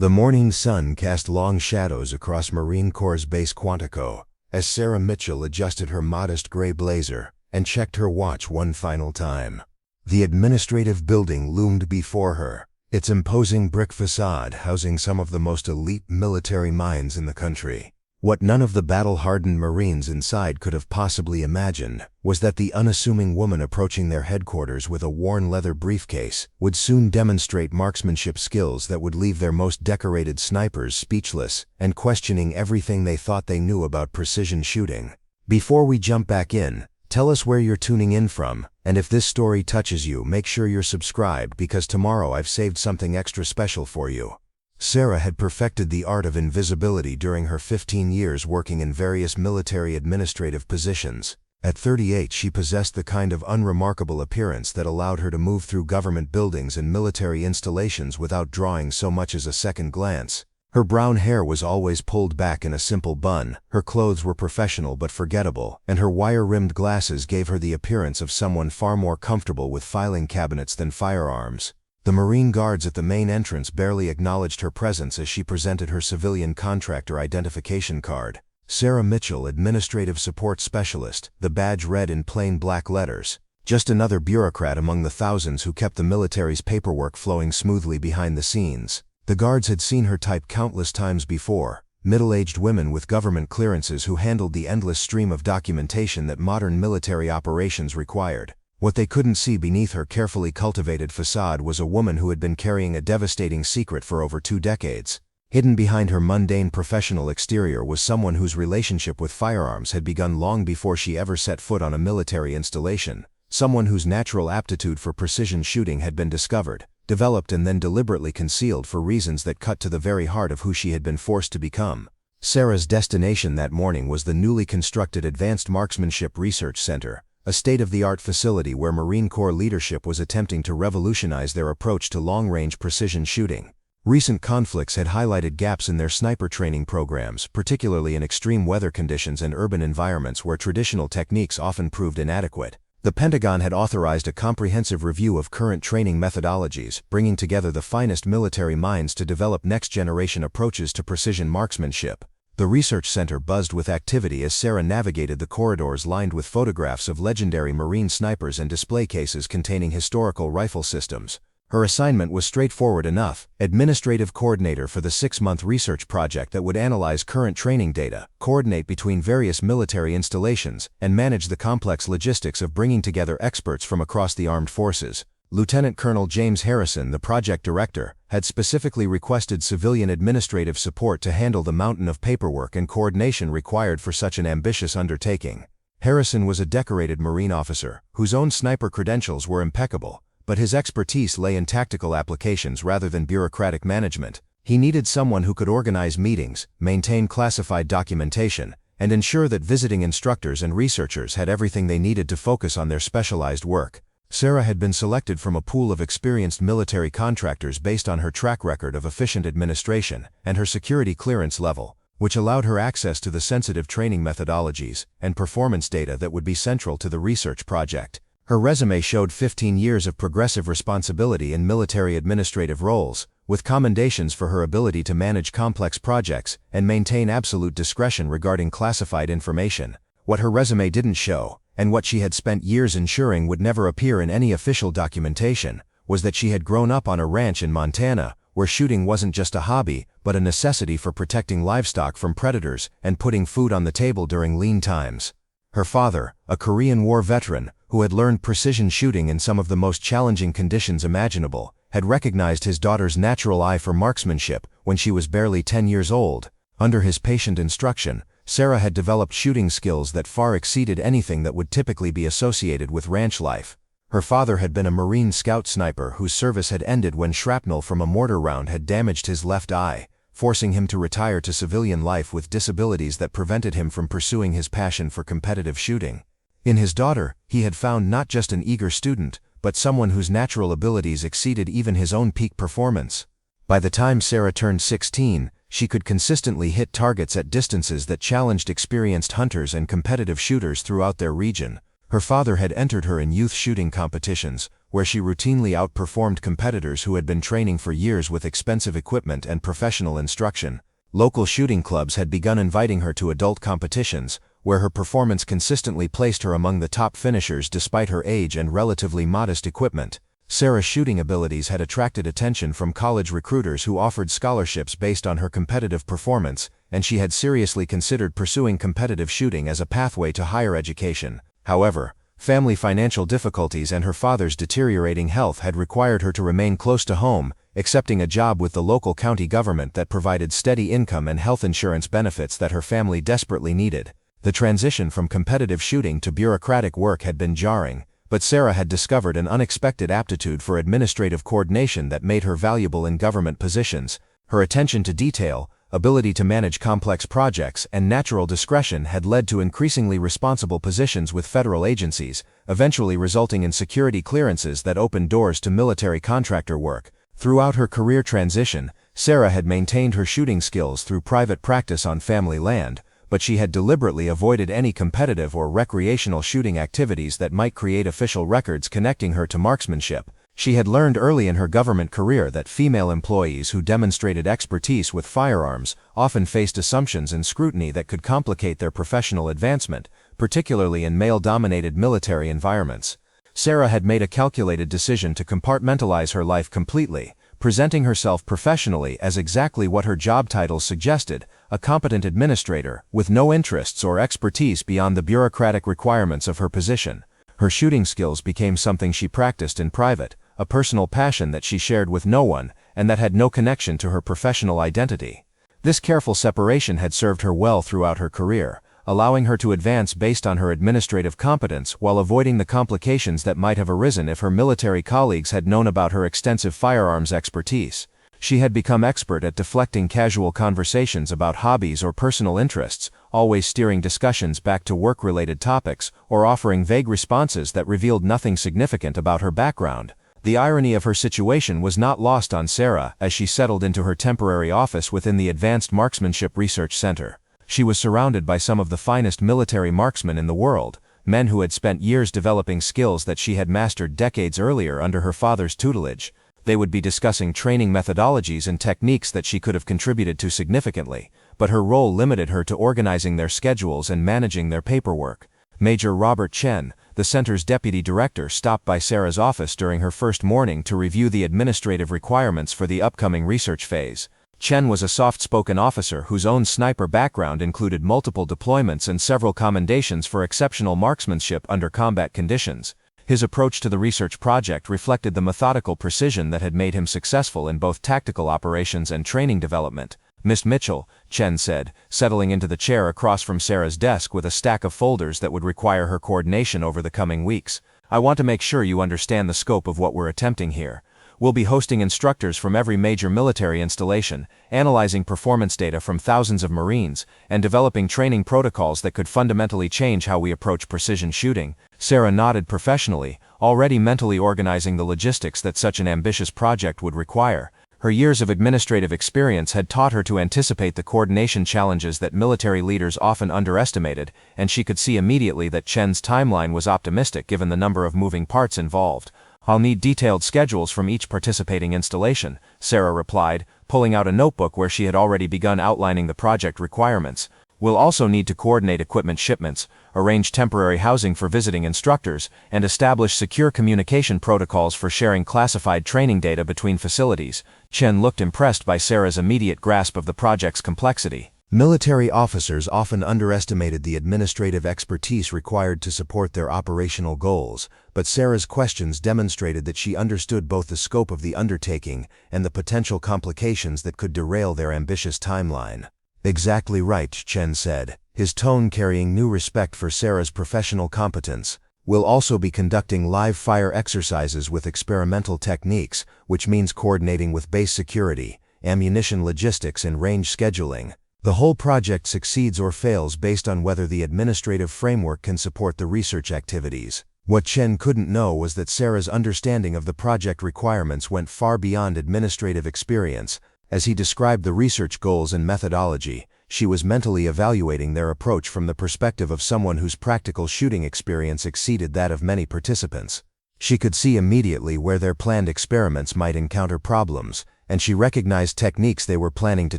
The morning sun cast long shadows across Marine Corps Base Quantico as Sarah Mitchell adjusted her modest gray blazer and checked her watch one final time. The administrative building loomed before her, its imposing brick facade housing some of the most elite military minds in the country. What none of the battle-hardened Marines inside could have possibly imagined was that the unassuming woman approaching their headquarters with a worn leather briefcase would soon demonstrate marksmanship skills that would leave their most decorated snipers speechless and questioning everything they thought they knew about precision shooting. Before we jump back in, tell us where you're tuning in from, and if this story touches you, make sure you're subscribed because tomorrow I've saved something extra special for you. Sarah had perfected the art of invisibility during her 15 years working in various military administrative positions. At 38, she possessed the kind of unremarkable appearance that allowed her to move through government buildings and military installations without drawing so much as a second glance. Her brown hair was always pulled back in a simple bun, her clothes were professional but forgettable, and her wire-rimmed glasses gave her the appearance of someone far more comfortable with filing cabinets than firearms. The Marine guards at the main entrance barely acknowledged her presence as she presented her civilian contractor identification card. Sarah Mitchell, Administrative Support Specialist, the badge read in plain black letters. Just another bureaucrat among the thousands who kept the military's paperwork flowing smoothly behind the scenes. The guards had seen her type countless times before, middle-aged women with government clearances who handled the endless stream of documentation that modern military operations required. What they couldn't see beneath her carefully cultivated facade was a woman who had been carrying a devastating secret for over 2 decades. Hidden behind her mundane professional exterior was someone whose relationship with firearms had begun long before she ever set foot on a military installation. Someone whose natural aptitude for precision shooting had been discovered, developed and then deliberately concealed for reasons that cut to the very heart of who she had been forced to become. Sarah's destination that morning was the newly constructed Advanced Marksmanship Research Center, a state-of-the-art facility where Marine Corps leadership was attempting to revolutionize their approach to long-range precision shooting. Recent conflicts had highlighted gaps in their sniper training programs, particularly in extreme weather conditions and urban environments where traditional techniques often proved inadequate. The Pentagon had authorized a comprehensive review of current training methodologies, bringing together the finest military minds to develop next-generation approaches to precision marksmanship. The research center buzzed with activity as Sarah navigated the corridors lined with photographs of legendary Marine snipers and display cases containing historical rifle systems. Her assignment was straightforward enough: administrative coordinator for the 6-month research project that would analyze current training data, coordinate between various military installations, and manage the complex logistics of bringing together experts from across the armed forces. Lieutenant Colonel James Harrison, the project director, had specifically requested civilian administrative support to handle the mountain of paperwork and coordination required for such an ambitious undertaking. Harrison was a decorated Marine officer, whose own sniper credentials were impeccable, but his expertise lay in tactical applications rather than bureaucratic management. He needed someone who could organize meetings, maintain classified documentation, and ensure that visiting instructors and researchers had everything they needed to focus on their specialized work. Sarah had been selected from a pool of experienced military contractors based on her track record of efficient administration and her security clearance level, which allowed her access to the sensitive training methodologies and performance data that would be central to the research project. Her resume showed 15 years of progressive responsibility in military administrative roles, with commendations for her ability to manage complex projects and maintain absolute discretion regarding classified information. What her resume didn't show, and what she had spent years ensuring would never appear in any official documentation, was that she had grown up on a ranch in Montana, where shooting wasn't just a hobby, but a necessity for protecting livestock from predators and putting food on the table during lean times. Her father, a Korean War veteran who had learned precision shooting in some of the most challenging conditions imaginable, had recognized his daughter's natural eye for marksmanship when she was barely 10 years old. Under his patient instruction, Sarah had developed shooting skills that far exceeded anything that would typically be associated with ranch life. Her father had been a Marine scout sniper whose service had ended when shrapnel from a mortar round had damaged his left eye, forcing him to retire to civilian life with disabilities that prevented him from pursuing his passion for competitive shooting. In his daughter, he had found not just an eager student, but someone whose natural abilities exceeded even his own peak performance. By the time Sarah turned 16, she could consistently hit targets at distances that challenged experienced hunters and competitive shooters throughout their region. Her father had entered her in youth shooting competitions, where she routinely outperformed competitors who had been training for years with expensive equipment and professional instruction. Local shooting clubs had begun inviting her to adult competitions, where her performance consistently placed her among the top finishers despite her age and relatively modest equipment. Sarah's shooting abilities had attracted attention from college recruiters who offered scholarships based on her competitive performance, and she had seriously considered pursuing competitive shooting as a pathway to higher education. However, family financial difficulties and her father's deteriorating health had required her to remain close to home, accepting a job with the local county government that provided steady income and health insurance benefits that her family desperately needed. The transition from competitive shooting to bureaucratic work had been jarring, but Sarah had discovered an unexpected aptitude for administrative coordination that made her valuable in government positions. Her attention to detail, ability to manage complex projects, and natural discretion had led to increasingly responsible positions with federal agencies, eventually resulting in security clearances that opened doors to military contractor work. Throughout her career transition, Sarah had maintained her shooting skills through private practice on family land, but she had deliberately avoided any competitive or recreational shooting activities that might create official records connecting her to marksmanship. She had learned early in her government career that female employees who demonstrated expertise with firearms often faced assumptions and scrutiny that could complicate their professional advancement, particularly in male-dominated military environments. Sarah had made a calculated decision to compartmentalize her life completely, presenting herself professionally as exactly what her job title suggested, a competent administrator, with no interests or expertise beyond the bureaucratic requirements of her position. Her shooting skills became something she practiced in private, a personal passion that she shared with no one, and that had no connection to her professional identity. This careful separation had served her well throughout her career, allowing her to advance based on her administrative competence while avoiding the complications that might have arisen if her military colleagues had known about her extensive firearms expertise. She had become expert at deflecting casual conversations about hobbies or personal interests, always steering discussions back to work-related topics or offering vague responses that revealed nothing significant about her background. The irony of her situation was not lost on Sarah as she settled into her temporary office within the Advanced Marksmanship Research Center. She was surrounded by some of the finest military marksmen in the world, men who had spent years developing skills that she had mastered decades earlier under her father's tutelage. They would be discussing training methodologies and techniques that she could have contributed to significantly, but her role limited her to organizing their schedules and managing their paperwork. Major Robert Chen, the center's deputy director, stopped by Sarah's office during her first morning to review the administrative requirements for the upcoming research phase. Chen was a soft-spoken officer whose own sniper background included multiple deployments and several commendations for exceptional marksmanship under combat conditions. His approach to the research project reflected the methodical precision that had made him successful in both tactical operations and training development. "Miss Mitchell," Chen said, settling into the chair across from Sarah's desk with a stack of folders that would require her coordination over the coming weeks, "I want to make sure you understand the scope of what we're attempting here. We'll be hosting instructors from every major military installation, analyzing performance data from thousands of Marines, and developing training protocols that could fundamentally change how we approach precision shooting." Sarah nodded professionally, already mentally organizing the logistics that such an ambitious project would require. Her years of administrative experience had taught her to anticipate the coordination challenges that military leaders often underestimated, and she could see immediately that Chen's timeline was optimistic given the number of moving parts involved. "I'll need detailed schedules from each participating installation," Sarah replied, pulling out a notebook where she had already begun outlining the project requirements. "We'll also need to coordinate equipment shipments, arrange temporary housing for visiting instructors, and establish secure communication protocols for sharing classified training data between facilities." Chen looked impressed by Sarah's immediate grasp of the project's complexity. Military officers often underestimated the administrative expertise required to support their operational goals, but Sarah's questions demonstrated that she understood both the scope of the undertaking and the potential complications that could derail their ambitious timeline. "Exactly right," Chen said, his tone carrying new respect for Sarah's professional competence. "We'll also be conducting live fire exercises with experimental techniques, which means coordinating with base security, ammunition logistics, and range scheduling. The whole project succeeds or fails based on whether the administrative framework can support the research activities." What Chen couldn't know was that Sarah's understanding of the project requirements went far beyond administrative experience. As he described the research goals and methodology, she was mentally evaluating their approach from the perspective of someone whose practical shooting experience exceeded that of many participants. She could see immediately where their planned experiments might encounter problems, and she recognized techniques they were planning to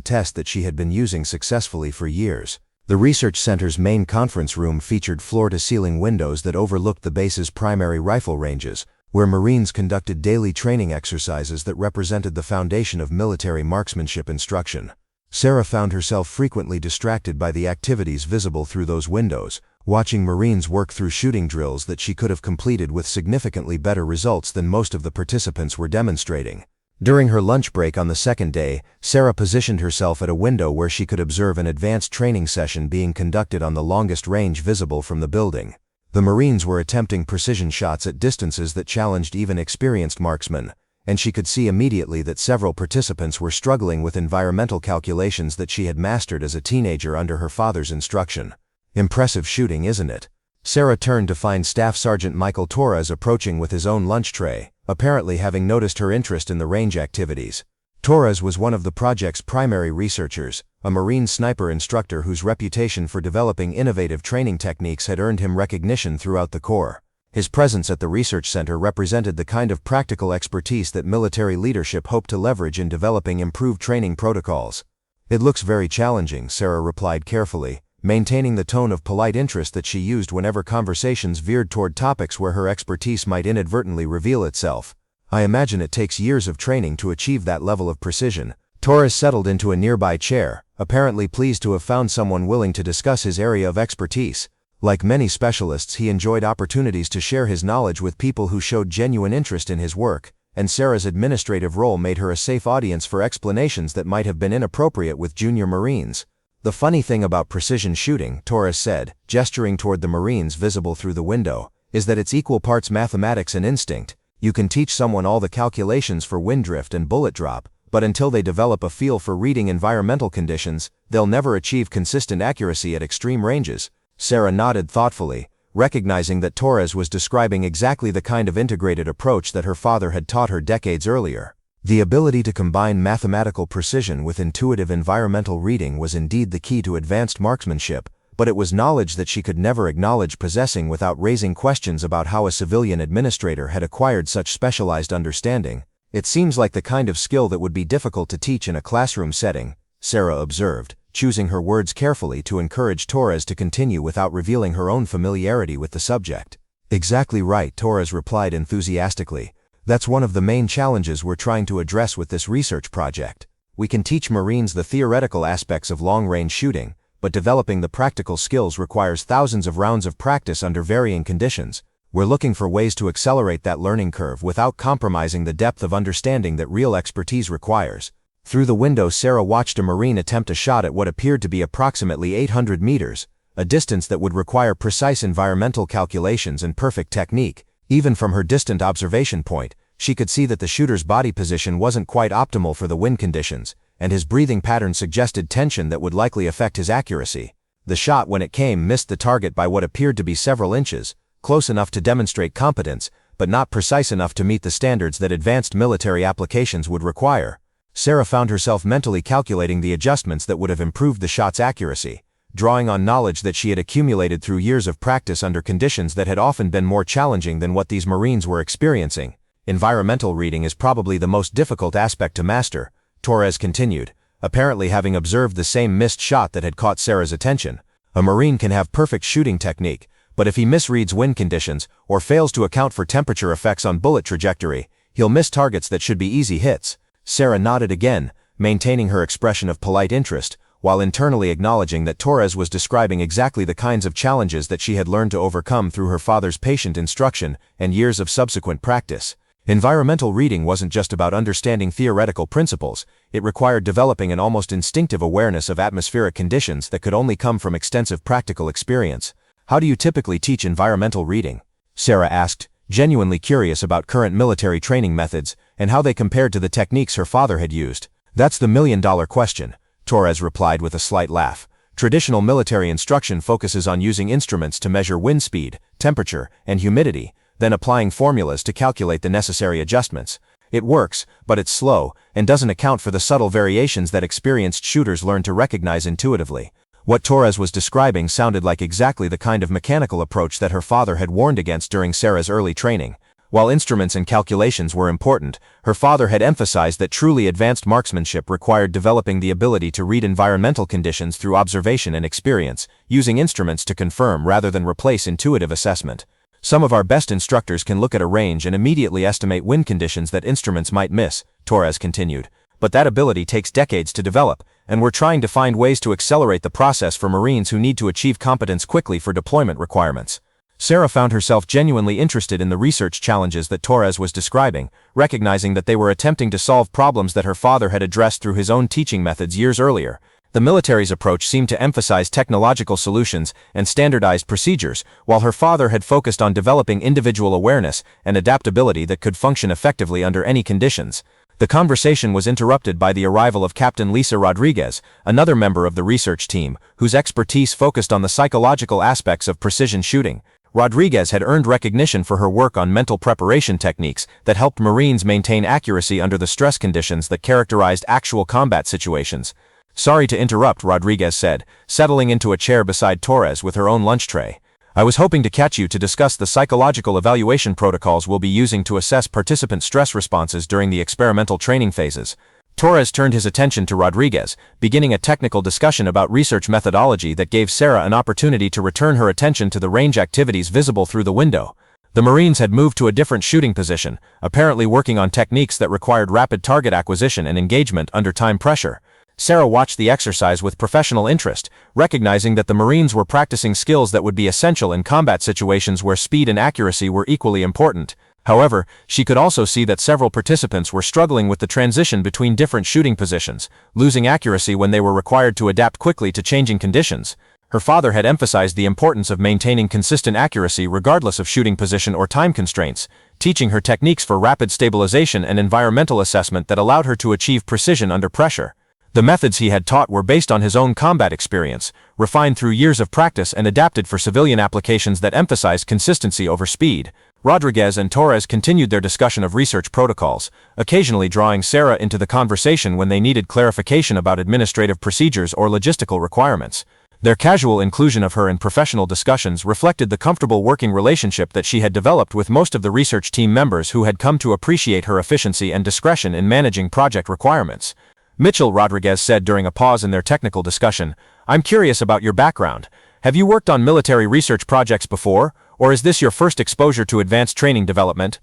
test that she had been using successfully for years. The research center's main conference room featured floor-to-ceiling windows that overlooked the base's primary rifle ranges, where Marines conducted daily training exercises that represented the foundation of military marksmanship instruction. Sarah found herself frequently distracted by the activities visible through those windows, watching Marines work through shooting drills that she could have completed with significantly better results than most of the participants were demonstrating. During her lunch break on the second day, Sarah positioned herself at a window where she could observe an advanced training session being conducted on the longest range visible from the building. The Marines were attempting precision shots at distances that challenged even experienced marksmen, and she could see immediately that several participants were struggling with environmental calculations that she had mastered as a teenager under her father's instruction. Impressive shooting, isn't it? Sarah turned to find Staff Sergeant Michael Torres approaching with his own lunch tray, apparently having noticed her interest in the range activities. Torres was one of the project's primary researchers, a Marine sniper instructor whose reputation for developing innovative training techniques had earned him recognition throughout the Corps. His presence at the research center represented the kind of practical expertise that military leadership hoped to leverage in developing improved training protocols. "It looks very challenging," Sarah replied carefully, maintaining the tone of polite interest that she used whenever conversations veered toward topics where her expertise might inadvertently reveal itself. "I imagine it takes years of training to achieve that level of precision." Torres settled into a nearby chair, apparently pleased to have found someone willing to discuss his area of expertise. Like many specialists, he enjoyed opportunities to share his knowledge with people who showed genuine interest in his work, and Sarah's administrative role made her a safe audience for explanations that might have been inappropriate with junior Marines. "The funny thing about precision shooting," Torres said, gesturing toward the Marines visible through the window, "is that it's equal parts mathematics and instinct. You can teach someone all the calculations for wind drift and bullet drop, but until they develop a feel for reading environmental conditions, they'll never achieve consistent accuracy at extreme ranges." Sarah nodded thoughtfully, recognizing that Torres was describing exactly the kind of integrated approach that her father had taught her decades earlier. The ability to combine mathematical precision with intuitive environmental reading was indeed the key to advanced marksmanship, but it was knowledge that she could never acknowledge possessing without raising questions about how a civilian administrator had acquired such specialized understanding. "It seems like the kind of skill that would be difficult to teach in a classroom setting," Sarah observed, choosing her words carefully to encourage Torres to continue without revealing her own familiarity with the subject. "Exactly right," Torres replied enthusiastically. "That's one of the main challenges we're trying to address with this research project. We can teach Marines the theoretical aspects of long-range shooting, but developing the practical skills requires thousands of rounds of practice under varying conditions. We're looking for ways to accelerate that learning curve without compromising the depth of understanding that real expertise requires." Through the window, Sarah watched a Marine attempt a shot at what appeared to be approximately 800 meters, a distance that would require precise environmental calculations and perfect technique. Even from her distant observation point, she could see that the shooter's body position wasn't quite optimal for the wind conditions, and his breathing pattern suggested tension that would likely affect his accuracy. The shot, when it came, missed the target by what appeared to be several inches, close enough to demonstrate competence, but not precise enough to meet the standards that advanced military applications would require. Sarah found herself mentally calculating the adjustments that would have improved the shot's accuracy, drawing on knowledge that she had accumulated through years of practice under conditions that had often been more challenging than what these Marines were experiencing. "Environmental reading is probably the most difficult aspect to master," Torres continued, apparently having observed the same missed shot that had caught Sarah's attention. "A Marine can have perfect shooting technique, but if he misreads wind conditions or fails to account for temperature effects on bullet trajectory, he'll miss targets that should be easy hits." Sarah nodded again, maintaining her expression of polite interest, while internally acknowledging that Torres was describing exactly the kinds of challenges that she had learned to overcome through her father's patient instruction and years of subsequent practice. Environmental reading wasn't just about understanding theoretical principles, it required developing an almost instinctive awareness of atmospheric conditions that could only come from extensive practical experience. "How do you typically teach environmental reading?" Sarah asked, genuinely curious about current military training methods and how they compared to the techniques her father had used. "That's the million-dollar question," Torres replied with a slight laugh. "Traditional military instruction focuses on using instruments to measure wind speed, temperature, and humidity, then applying formulas to calculate the necessary adjustments. It works, but it's slow, and doesn't account for the subtle variations that experienced shooters learn to recognize intuitively." What Torres was describing sounded like exactly the kind of mechanical approach that her father had warned against during Sarah's early training. While instruments and calculations were important, her father had emphasized that truly advanced marksmanship required developing the ability to read environmental conditions through observation and experience, using instruments to confirm rather than replace intuitive assessment. Some of our best instructors can look at a range and immediately estimate wind conditions that instruments might miss, Torres continued. But that ability takes decades to develop, and we're trying to find ways to accelerate the process for Marines who need to achieve competence quickly for deployment requirements. Sarah found herself genuinely interested in the research challenges that Torres was describing, recognizing that they were attempting to solve problems that her father had addressed through his own teaching methods years earlier. The military's approach seemed to emphasize technological solutions and standardized procedures, while her father had focused on developing individual awareness and adaptability that could function effectively under any conditions. The conversation was interrupted by the arrival of Captain Lisa Rodriguez, another member of the research team, whose expertise focused on the psychological aspects of precision shooting. Rodriguez had earned recognition for her work on mental preparation techniques that helped Marines maintain accuracy under the stress conditions that characterized actual combat situations. "Sorry to interrupt," Rodriguez said, settling into a chair beside Torres with her own lunch tray. "I was hoping to catch you to discuss the psychological evaluation protocols we'll be using to assess participant stress responses during the experimental training phases." Torres turned his attention to Rodriguez, beginning a technical discussion about research methodology that gave Sarah an opportunity to return her attention to the range activities visible through the window. The Marines had moved to a different shooting position, apparently working on techniques that required rapid target acquisition and engagement under time pressure. Sarah watched the exercise with professional interest, recognizing that the Marines were practicing skills that would be essential in combat situations where speed and accuracy were equally important. However, she could also see that several participants were struggling with the transition between different shooting positions, losing accuracy when they were required to adapt quickly to changing conditions. Her father had emphasized the importance of maintaining consistent accuracy regardless of shooting position or time constraints, teaching her techniques for rapid stabilization and environmental assessment that allowed her to achieve precision under pressure. The methods he had taught were based on his own combat experience, refined through years of practice and adapted for civilian applications that emphasized consistency over speed. Rodriguez and Torres continued their discussion of research protocols, occasionally drawing Sarah into the conversation when they needed clarification about administrative procedures or logistical requirements. Their casual inclusion of her in professional discussions reflected the comfortable working relationship that she had developed with most of the research team members who had come to appreciate her efficiency and discretion in managing project requirements. "Mitchell," Rodriguez said during a pause in their technical discussion, "I'm curious about your background. Have you worked on military research projects before, or is this your first exposure to advanced training development?"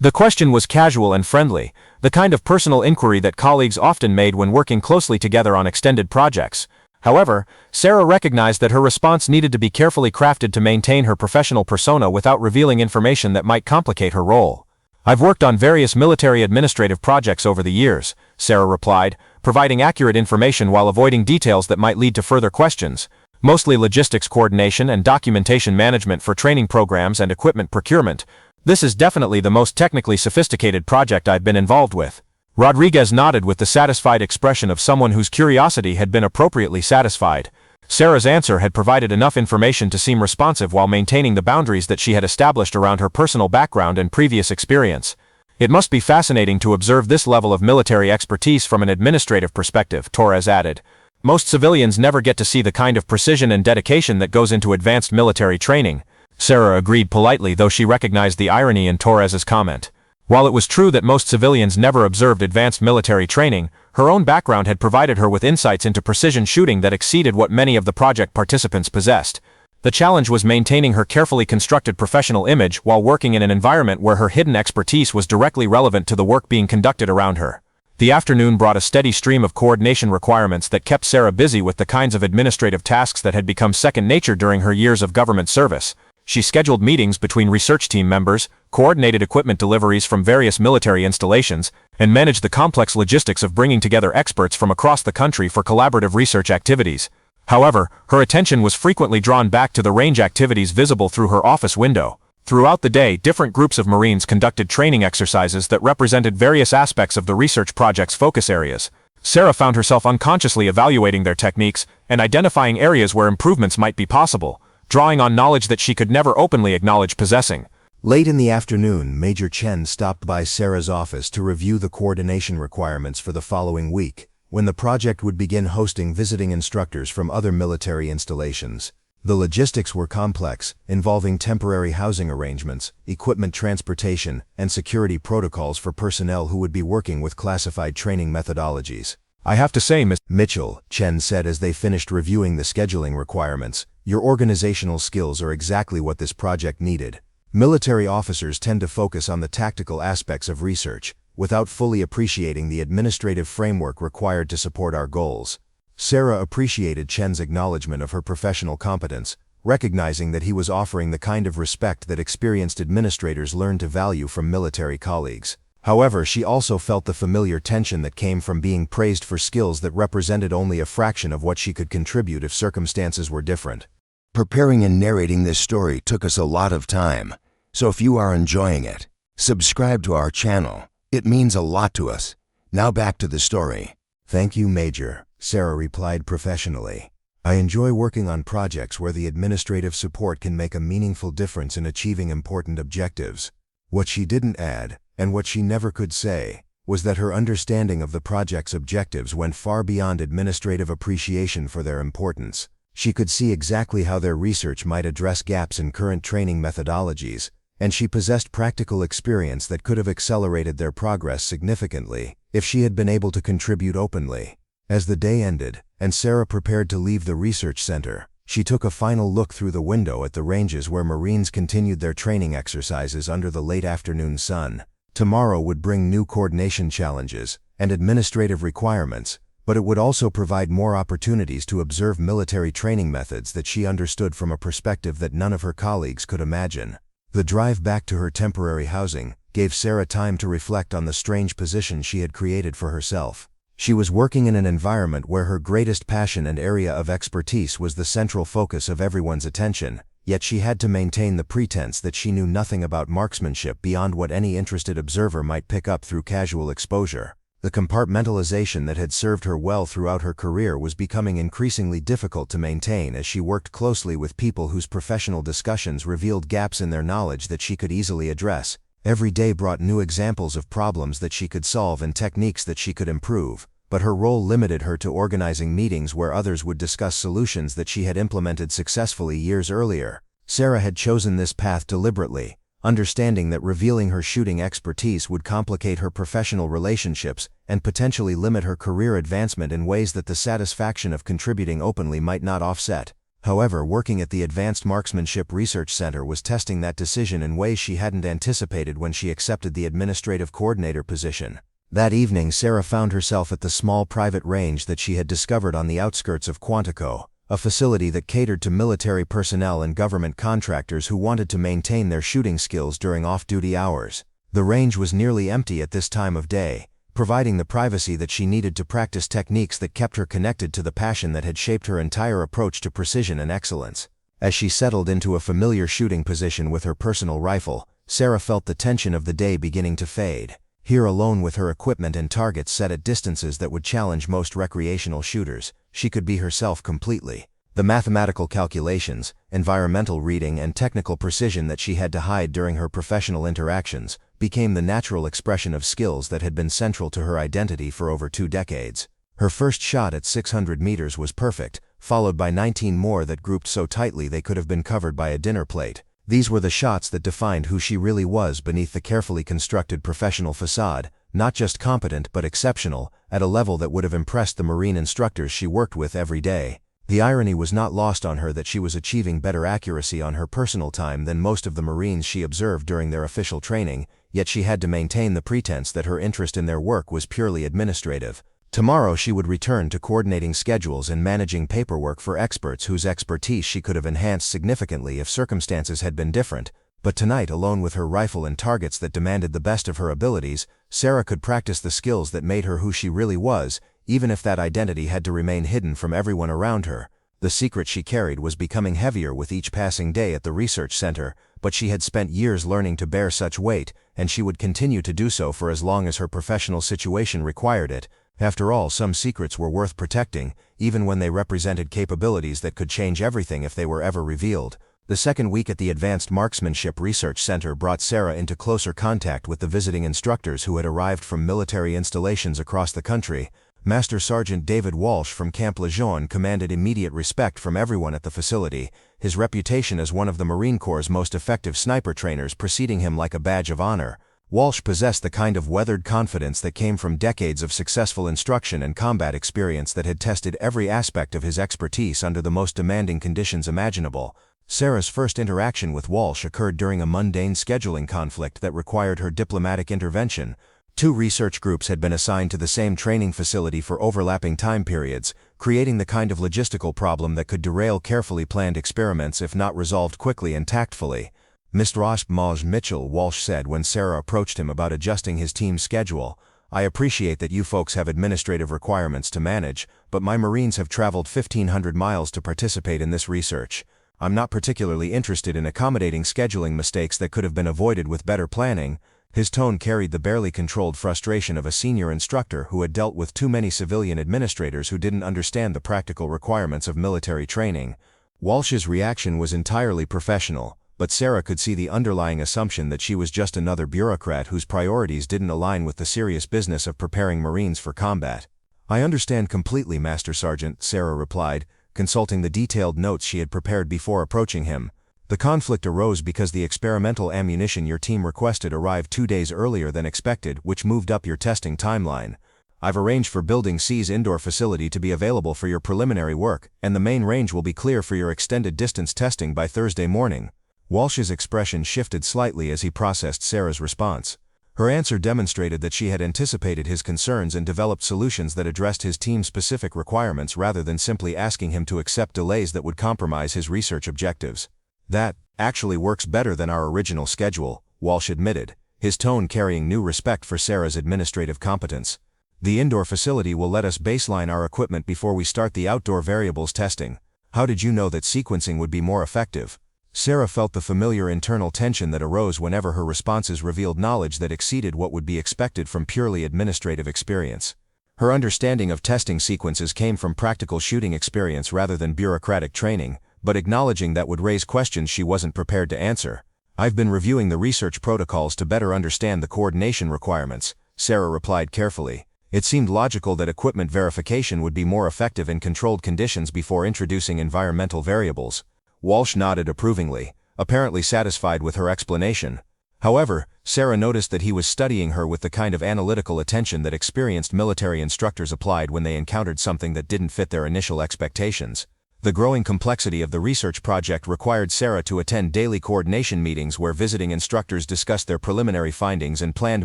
The question was casual and friendly, the kind of personal inquiry that colleagues often made when working closely together on extended projects. However, Sarah recognized that her response needed to be carefully crafted to maintain her professional persona without revealing information that might complicate her role. "I've worked on various military administrative projects over the years," Sarah replied, providing accurate information while avoiding details that might lead to further questions. "Mostly logistics coordination and documentation management for training programs and equipment procurement. This is definitely the most technically sophisticated project I've been involved with." Rodriguez nodded with the satisfied expression of someone whose curiosity had been appropriately satisfied. Sarah's answer had provided enough information to seem responsive while maintaining the boundaries that she had established around her personal background and previous experience. "It must be fascinating to observe this level of military expertise from an administrative perspective," Torres added. "Most civilians never get to see the kind of precision and dedication that goes into advanced military training." Sarah agreed politely, though she recognized the irony in Torres's comment. While it was true that most civilians never observed advanced military training, her own background had provided her with insights into precision shooting that exceeded what many of the project participants possessed. The challenge was maintaining her carefully constructed professional image while working in an environment where her hidden expertise was directly relevant to the work being conducted around her. The afternoon brought a steady stream of coordination requirements that kept Sarah busy with the kinds of administrative tasks that had become second nature during her years of government service. She scheduled meetings between research team members, coordinated equipment deliveries from various military installations, and managed the complex logistics of bringing together experts from across the country for collaborative research activities. However, her attention was frequently drawn back to the range activities visible through her office window. Throughout the day, different groups of Marines conducted training exercises that represented various aspects of the research project's focus areas. Sarah found herself unconsciously evaluating their techniques and identifying areas where improvements might be possible, drawing on knowledge that she could never openly acknowledge possessing. Late in the afternoon, Major Chen stopped by Sarah's office to review the coordination requirements for the following week, when the project would begin hosting visiting instructors from other military installations. The logistics were complex, involving temporary housing arrangements, equipment transportation, and security protocols for personnel who would be working with classified training methodologies. I have to say, Mr. Mitchell, Chen said as they finished reviewing the scheduling requirements, your organizational skills are exactly what this project needed. Military officers tend to focus on the tactical aspects of research, without fully appreciating the administrative framework required to support our goals. Sarah appreciated Chen's acknowledgement of her professional competence, recognizing that he was offering the kind of respect that experienced administrators learn to value from military colleagues. However, she also felt the familiar tension that came from being praised for skills that represented only a fraction of what she could contribute if circumstances were different. Preparing and narrating this story took us a lot of time, so if you are enjoying it, subscribe to our channel. It means a lot to us. Now back to the story. Thank you, Major, Sarah replied professionally. I enjoy working on projects where the administrative support can make a meaningful difference in achieving important objectives. What she didn't add, and what she never could say, was that her understanding of the project's objectives went far beyond administrative appreciation for their importance. She could see exactly how their research might address gaps in current training methodologies, and she possessed practical experience that could have accelerated their progress significantly if she had been able to contribute openly. As the day ended, and Sarah prepared to leave the research center, she took a final look through the window at the ranges where Marines continued their training exercises under the late afternoon sun. Tomorrow would bring new coordination challenges and administrative requirements, but it would also provide more opportunities to observe military training methods that she understood from a perspective that none of her colleagues could imagine. The drive back to her temporary housing gave Sarah time to reflect on the strange position she had created for herself. She was working in an environment where her greatest passion and area of expertise was the central focus of everyone's attention, yet she had to maintain the pretense that she knew nothing about marksmanship beyond what any interested observer might pick up through casual exposure. The compartmentalization that had served her well throughout her career was becoming increasingly difficult to maintain as she worked closely with people whose professional discussions revealed gaps in their knowledge that she could easily address. Every day brought new examples of problems that she could solve and techniques that she could improve, but her role limited her to organizing meetings where others would discuss solutions that she had implemented successfully years earlier. Sarah had chosen this path deliberately, understanding that revealing her shooting expertise would complicate her professional relationships and potentially limit her career advancement in ways that the satisfaction of contributing openly might not offset. However, working at the Advanced Marksmanship Research Center was testing that decision in ways she hadn't anticipated when she accepted the administrative coordinator position. That evening, Sarah found herself at the small private range that she had discovered on the outskirts of Quantico, a facility that catered to military personnel and government contractors who wanted to maintain their shooting skills during off-duty hours. The range was nearly empty at this time of day, providing the privacy that she needed to practice techniques that kept her connected to the passion that had shaped her entire approach to precision and excellence. As she settled into a familiar shooting position with her personal rifle, Sarah felt the tension of the day beginning to fade. Here, alone with her equipment and targets set at distances that would challenge most recreational shooters, she could be herself completely. The mathematical calculations, environmental reading, and technical precision that she had to hide during her professional interactions became the natural expression of skills that had been central to her identity for over 2 decades. Her first shot at 600 meters was perfect, followed by 19 more that grouped so tightly they could have been covered by a dinner plate. These were the shots that defined who she really was beneath the carefully constructed professional facade, not just competent but exceptional, at a level that would have impressed the Marine instructors she worked with every day. The irony was not lost on her that she was achieving better accuracy on her personal time than most of the Marines she observed during their official training, yet she had to maintain the pretense that her interest in their work was purely administrative. Tomorrow she would return to coordinating schedules and managing paperwork for experts whose expertise she could have enhanced significantly if circumstances had been different, but tonight, alone with her rifle and targets that demanded the best of her abilities, Sarah could practice the skills that made her who she really was, even if that identity had to remain hidden from everyone around her. The secret she carried was becoming heavier with each passing day at the research center, but she had spent years learning to bear such weight, and she would continue to do so for as long as her professional situation required it. After all, some secrets were worth protecting, even when they represented capabilities that could change everything if they were ever revealed. The second week at the Advanced Marksmanship Research Center brought Sarah into closer contact with the visiting instructors who had arrived from military installations across the country. Master Sergeant David Walsh from Camp Lejeune commanded immediate respect from everyone at the facility, his reputation as one of the Marine Corps' most effective sniper trainers preceding him like a badge of honor. Walsh possessed the kind of weathered confidence that came from decades of successful instruction and combat experience that had tested every aspect of his expertise under the most demanding conditions imaginable. Sarah's first interaction with Walsh occurred during a mundane scheduling conflict that required her diplomatic intervention. 2 research groups had been assigned to the same training facility for overlapping time periods, creating the kind of logistical problem that could derail carefully planned experiments if not resolved quickly and tactfully. Mr. Maj Mitchell, Walsh said when Sarah approached him about adjusting his team's schedule, "I appreciate that you folks have administrative requirements to manage, but my Marines have traveled 1,500 miles to participate in this research. I'm not particularly interested in accommodating scheduling mistakes that could have been avoided with better planning." His tone carried the barely controlled frustration of a senior instructor who had dealt with too many civilian administrators who didn't understand the practical requirements of military training. Walsh's reaction was entirely professional, but Sarah could see the underlying assumption that she was just another bureaucrat whose priorities didn't align with the serious business of preparing Marines for combat. "I understand completely, Master Sergeant," Sarah replied, consulting the detailed notes she had prepared before approaching him. "The conflict arose because the experimental ammunition your team requested arrived 2 days earlier than expected, which moved up your testing timeline. I've arranged for Building C's indoor facility to be available for your preliminary work, and the main range will be clear for your extended distance testing by Thursday morning." Walsh's expression shifted slightly as he processed Sarah's response. Her answer demonstrated that she had anticipated his concerns and developed solutions that addressed his team's specific requirements rather than simply asking him to accept delays that would compromise his research objectives. "That actually works better than our original schedule," Walsh admitted, his tone carrying new respect for Sarah's administrative competence. "The indoor facility will let us baseline our equipment before we start the outdoor variables testing. How did you know that sequencing would be more effective?" Sarah felt the familiar internal tension that arose whenever her responses revealed knowledge that exceeded what would be expected from purely administrative experience. Her understanding of testing sequences came from practical shooting experience rather than bureaucratic training, but acknowledging that would raise questions she wasn't prepared to answer. "I've been reviewing the research protocols to better understand the coordination requirements," Sarah replied carefully. It seemed logical that equipment verification would be more effective in controlled conditions before introducing environmental variables. Walsh nodded approvingly, apparently satisfied with her explanation. However, Sarah noticed that he was studying her with the kind of analytical attention that experienced military instructors applied when they encountered something that didn't fit their initial expectations. The growing complexity of the research project required Sarah to attend daily coordination meetings where visiting instructors discussed their preliminary findings and planned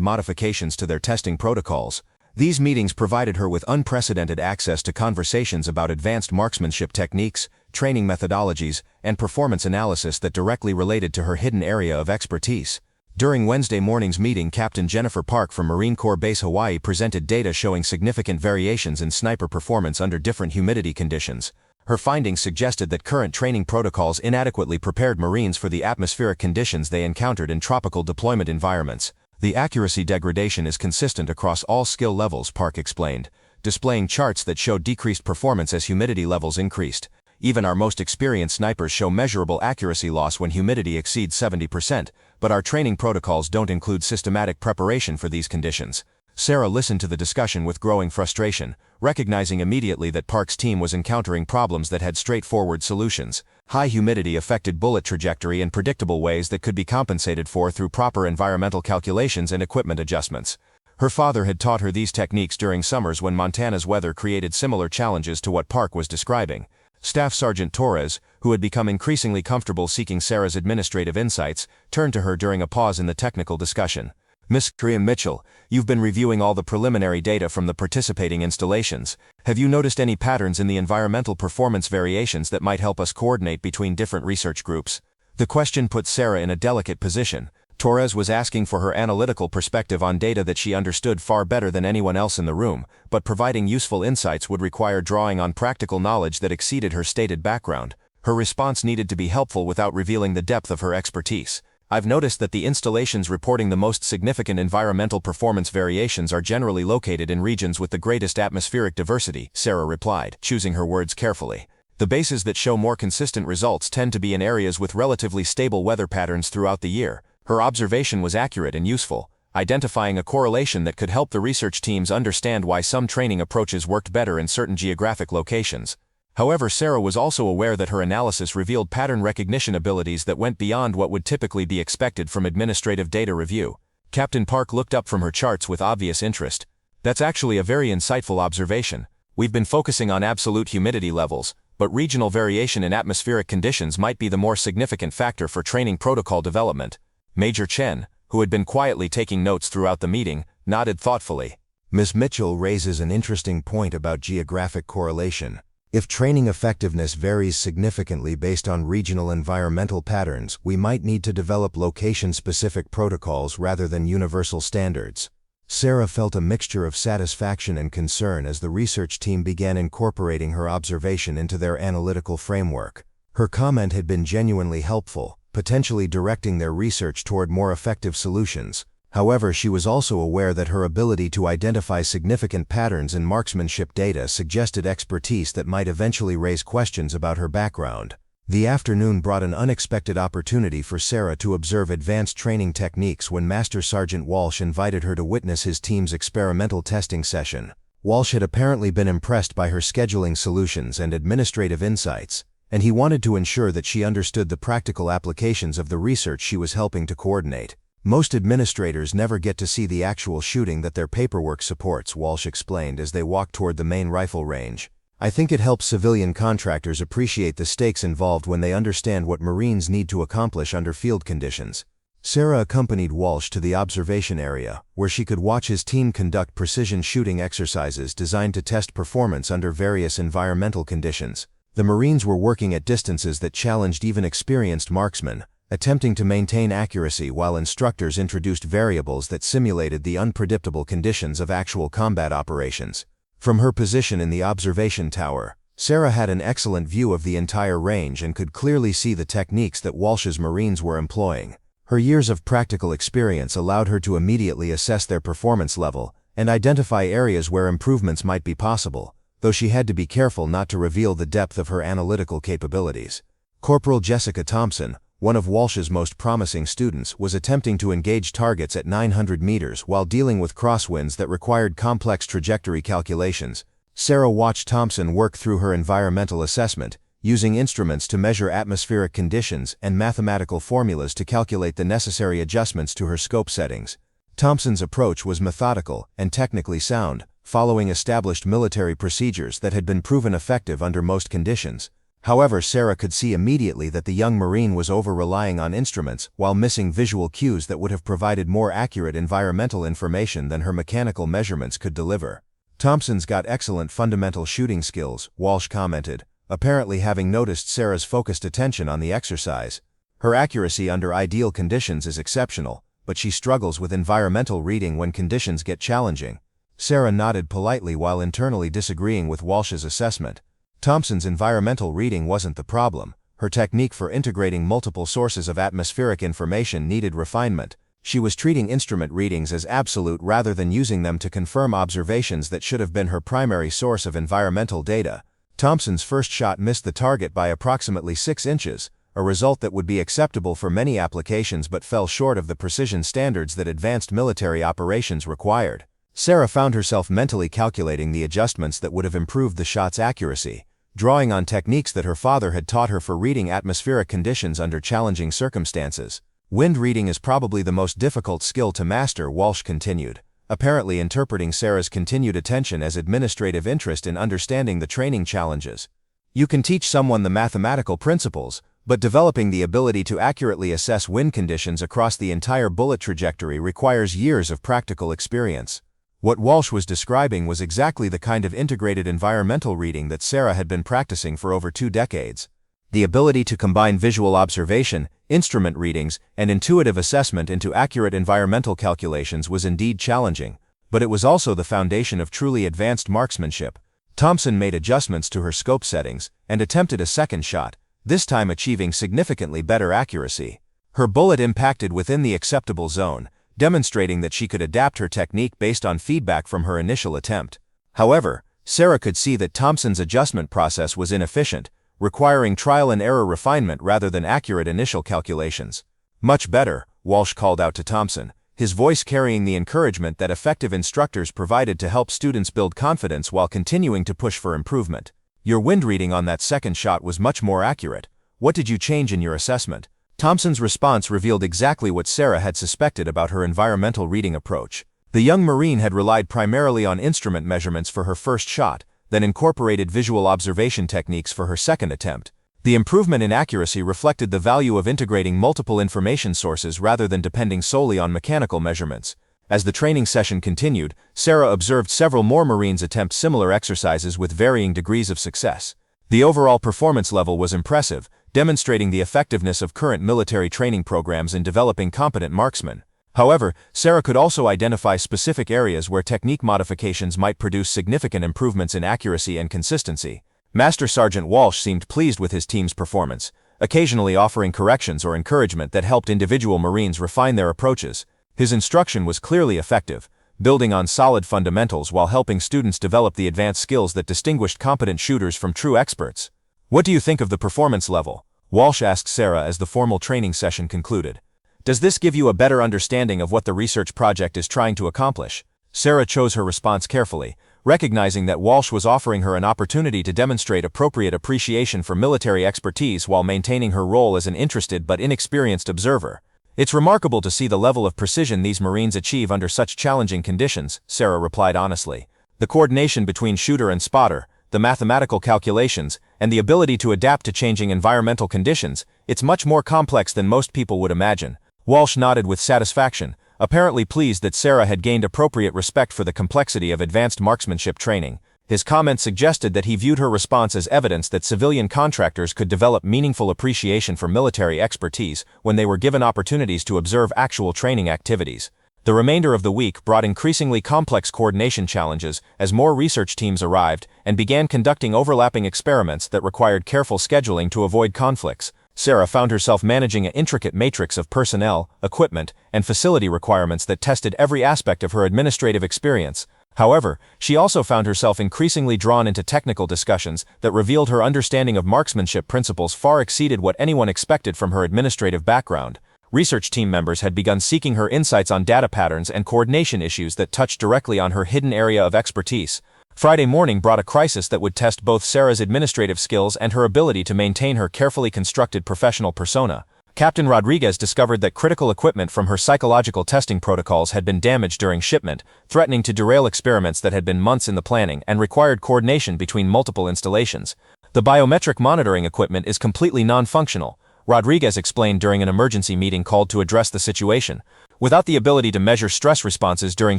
modifications to their testing protocols. These meetings provided her with unprecedented access to conversations about advanced marksmanship techniques, training methodologies, and performance analysis that directly related to her hidden area of expertise. During Wednesday morning's meeting, Captain Jennifer Park from Marine Corps Base Hawaii presented data showing significant variations in sniper performance under different humidity conditions. Her findings suggested that current training protocols inadequately prepared Marines for the atmospheric conditions they encountered in tropical deployment environments. "The accuracy degradation is consistent across all skill levels," Park explained, displaying charts that showed decreased performance as humidity levels increased. "Even our most experienced snipers show measurable accuracy loss when humidity exceeds 70%, but our training protocols don't include systematic preparation for these conditions." Sarah listened to the discussion with growing frustration, recognizing immediately that Park's team was encountering problems that had straightforward solutions. High humidity affected bullet trajectory in predictable ways that could be compensated for through proper environmental calculations and equipment adjustments. Her father had taught her these techniques during summers when Montana's weather created similar challenges to what Park was describing. Staff Sergeant Torres, who had become increasingly comfortable seeking Sarah's administrative insights, turned to her during a pause in the technical discussion. "Miss Mitchell, you've been reviewing all the preliminary data from the participating installations. Have you noticed any patterns in the environmental performance variations that might help us coordinate between different research groups?" The question put Sarah in a delicate position. Torres was asking for her analytical perspective on data that she understood far better than anyone else in the room, but providing useful insights would require drawing on practical knowledge that exceeded her stated background. Her response needed to be helpful without revealing the depth of her expertise. "I've noticed that the installations reporting the most significant environmental performance variations are generally located in regions with the greatest atmospheric diversity," Sarah replied, choosing her words carefully. "The bases that show more consistent results tend to be in areas with relatively stable weather patterns throughout the year." Her observation was accurate and useful. identifying a correlation that could help the research teams understand why some training approaches worked better in certain geographic locations. However, Sarah was also aware that her analysis revealed pattern recognition abilities that went beyond what would typically be expected from administrative data review. Captain Park looked up from her charts with obvious interest. That's actually a very insightful observation. We've been focusing on absolute humidity levels, but regional variation in atmospheric conditions might be the more significant factor for training protocol development. Major Chen, who had been quietly taking notes throughout the meeting, nodded thoughtfully. Ms. Mitchell raises an interesting point about geographic correlation. If training effectiveness varies significantly based on regional environmental patterns, we might need to develop location-specific protocols rather than universal standards. Sarah felt a mixture of satisfaction and concern as the research team began incorporating her observation into their analytical framework. Her comment had been genuinely helpful, potentially directing their research toward more effective solutions. However, she was also aware that her ability to identify significant patterns in marksmanship data suggested expertise that might eventually raise questions about her background. The afternoon brought an unexpected opportunity for Sarah to observe advanced training techniques when Master Sergeant Walsh invited her to witness his team's experimental testing session. Walsh had apparently been impressed by her scheduling solutions and administrative insights, and he wanted to ensure that she understood the practical applications of the research she was helping to coordinate. Most administrators never get to see the actual shooting that their paperwork supports, Walsh explained as they walked toward the main rifle range. I think it helps civilian contractors appreciate the stakes involved when they understand what Marines need to accomplish under field conditions. Sarah accompanied Walsh to the observation area, where she could watch his team conduct precision shooting exercises designed to test performance under various environmental conditions. The Marines were working at distances that challenged even experienced marksmen, attempting to maintain accuracy while instructors introduced variables that simulated the unpredictable conditions of actual combat operations. From her position in the observation tower, Sarah had an excellent view of the entire range and could clearly see the techniques that Walsh's Marines were employing. Her years of practical experience allowed her to immediately assess their performance level and identify areas where improvements might be possible, though she had to be careful not to reveal the depth of her analytical capabilities. Corporal Jessica Thompson, one of Walsh's most promising students, was attempting to engage targets at 900 meters while dealing with crosswinds that required complex trajectory calculations. Sarah watched Thompson work through her environmental assessment, using instruments to measure atmospheric conditions and mathematical formulas to calculate the necessary adjustments to her scope settings. Thompson's approach was methodical and technically sound, following established military procedures that had been proven effective under most conditions. However, Sarah could see immediately that the young Marine was over-relying on instruments while missing visual cues that would have provided more accurate environmental information than her mechanical measurements could deliver. Thompson's got excellent fundamental shooting skills, Walsh commented, apparently having noticed Sarah's focused attention on the exercise. Her accuracy under ideal conditions is exceptional, but she struggles with environmental reading when conditions get challenging. Sarah nodded politely while internally disagreeing with Walsh's assessment. Thompson's environmental reading wasn't the problem. Her technique for integrating multiple sources of atmospheric information needed refinement. She was treating instrument readings as absolute rather than using them to confirm observations that should have been her primary source of environmental data. Thompson's first shot missed the target by approximately 6 inches, a result that would be acceptable for many applications but fell short of the precision standards that advanced military operations required. Sarah found herself mentally calculating the adjustments that would have improved the shot's accuracy, drawing on techniques that her father had taught her for reading atmospheric conditions under challenging circumstances. Wind reading is probably the most difficult skill to master, Walsh continued, apparently interpreting Sarah's continued attention as administrative interest in understanding the training challenges. You can teach someone the mathematical principles, but developing the ability to accurately assess wind conditions across the entire bullet trajectory requires years of practical experience. What Walsh was describing was exactly the kind of integrated environmental reading that Sarah had been practicing for over 2 decades. The ability to combine visual observation, instrument readings, and intuitive assessment into accurate environmental calculations was indeed challenging, but it was also the foundation of truly advanced marksmanship. Thompson made adjustments to her scope settings and attempted a second shot, this time achieving significantly better accuracy. Her bullet impacted within the acceptable zone, demonstrating that she could adapt her technique based on feedback from her initial attempt. However, Sarah could see that Thompson's adjustment process was inefficient, requiring trial-and-error refinement rather than accurate initial calculations. Much better, Walsh called out to Thompson, his voice carrying the encouragement that effective instructors provided to help students build confidence while continuing to push for improvement. Your wind reading on that second shot was much more accurate. What did you change in your assessment? Thompson's response revealed exactly what Sarah had suspected about her environmental reading approach. The young Marine had relied primarily on instrument measurements for her first shot, then incorporated visual observation techniques for her second attempt. The improvement in accuracy reflected the value of integrating multiple information sources rather than depending solely on mechanical measurements. As the training session continued, Sarah observed several more Marines attempt similar exercises with varying degrees of success. The overall performance level was impressive, demonstrating the effectiveness of current military training programs in developing competent marksmen. However, Sarah could also identify specific areas where technique modifications might produce significant improvements in accuracy and consistency. Master Sergeant Walsh seemed pleased with his team's performance, occasionally offering corrections or encouragement that helped individual Marines refine their approaches. His instruction was clearly effective, building on solid fundamentals while helping students develop the advanced skills that distinguished competent shooters from true experts. What do you think of the performance level? Walsh asked Sarah as the formal training session concluded. Does this give you a better understanding of what the research project is trying to accomplish? Sarah chose her response carefully, recognizing that Walsh was offering her an opportunity to demonstrate appropriate appreciation for military expertise while maintaining her role as an interested but inexperienced observer. It's remarkable to see the level of precision these Marines achieve under such challenging conditions, Sarah replied honestly. The coordination between shooter and spotter, the mathematical calculations, and the ability to adapt to changing environmental conditions, it's much more complex than most people would imagine. Walsh nodded with satisfaction, apparently pleased that Sarah had gained appropriate respect for the complexity of advanced marksmanship training. His comment suggested that he viewed her response as evidence that civilian contractors could develop meaningful appreciation for military expertise when they were given opportunities to observe actual training activities. The remainder of the week brought increasingly complex coordination challenges as more research teams arrived and began conducting overlapping experiments that required careful scheduling to avoid conflicts. Sarah found herself managing an intricate matrix of personnel, equipment, and facility requirements that tested every aspect of her administrative experience. However, she also found herself increasingly drawn into technical discussions that revealed her understanding of marksmanship principles far exceeded what anyone expected from her administrative background. Research team members had begun seeking her insights on data patterns and coordination issues that touched directly on her hidden area of expertise. Friday morning brought a crisis that would test both Sarah's administrative skills and her ability to maintain her carefully constructed professional persona. Captain Rodriguez discovered that critical equipment from her psychological testing protocols had been damaged during shipment, threatening to derail experiments that had been months in the planning and required coordination between multiple installations. The biometric monitoring equipment is completely non-functional, Rodriguez explained during an emergency meeting called to address the situation. Without the ability to measure stress responses during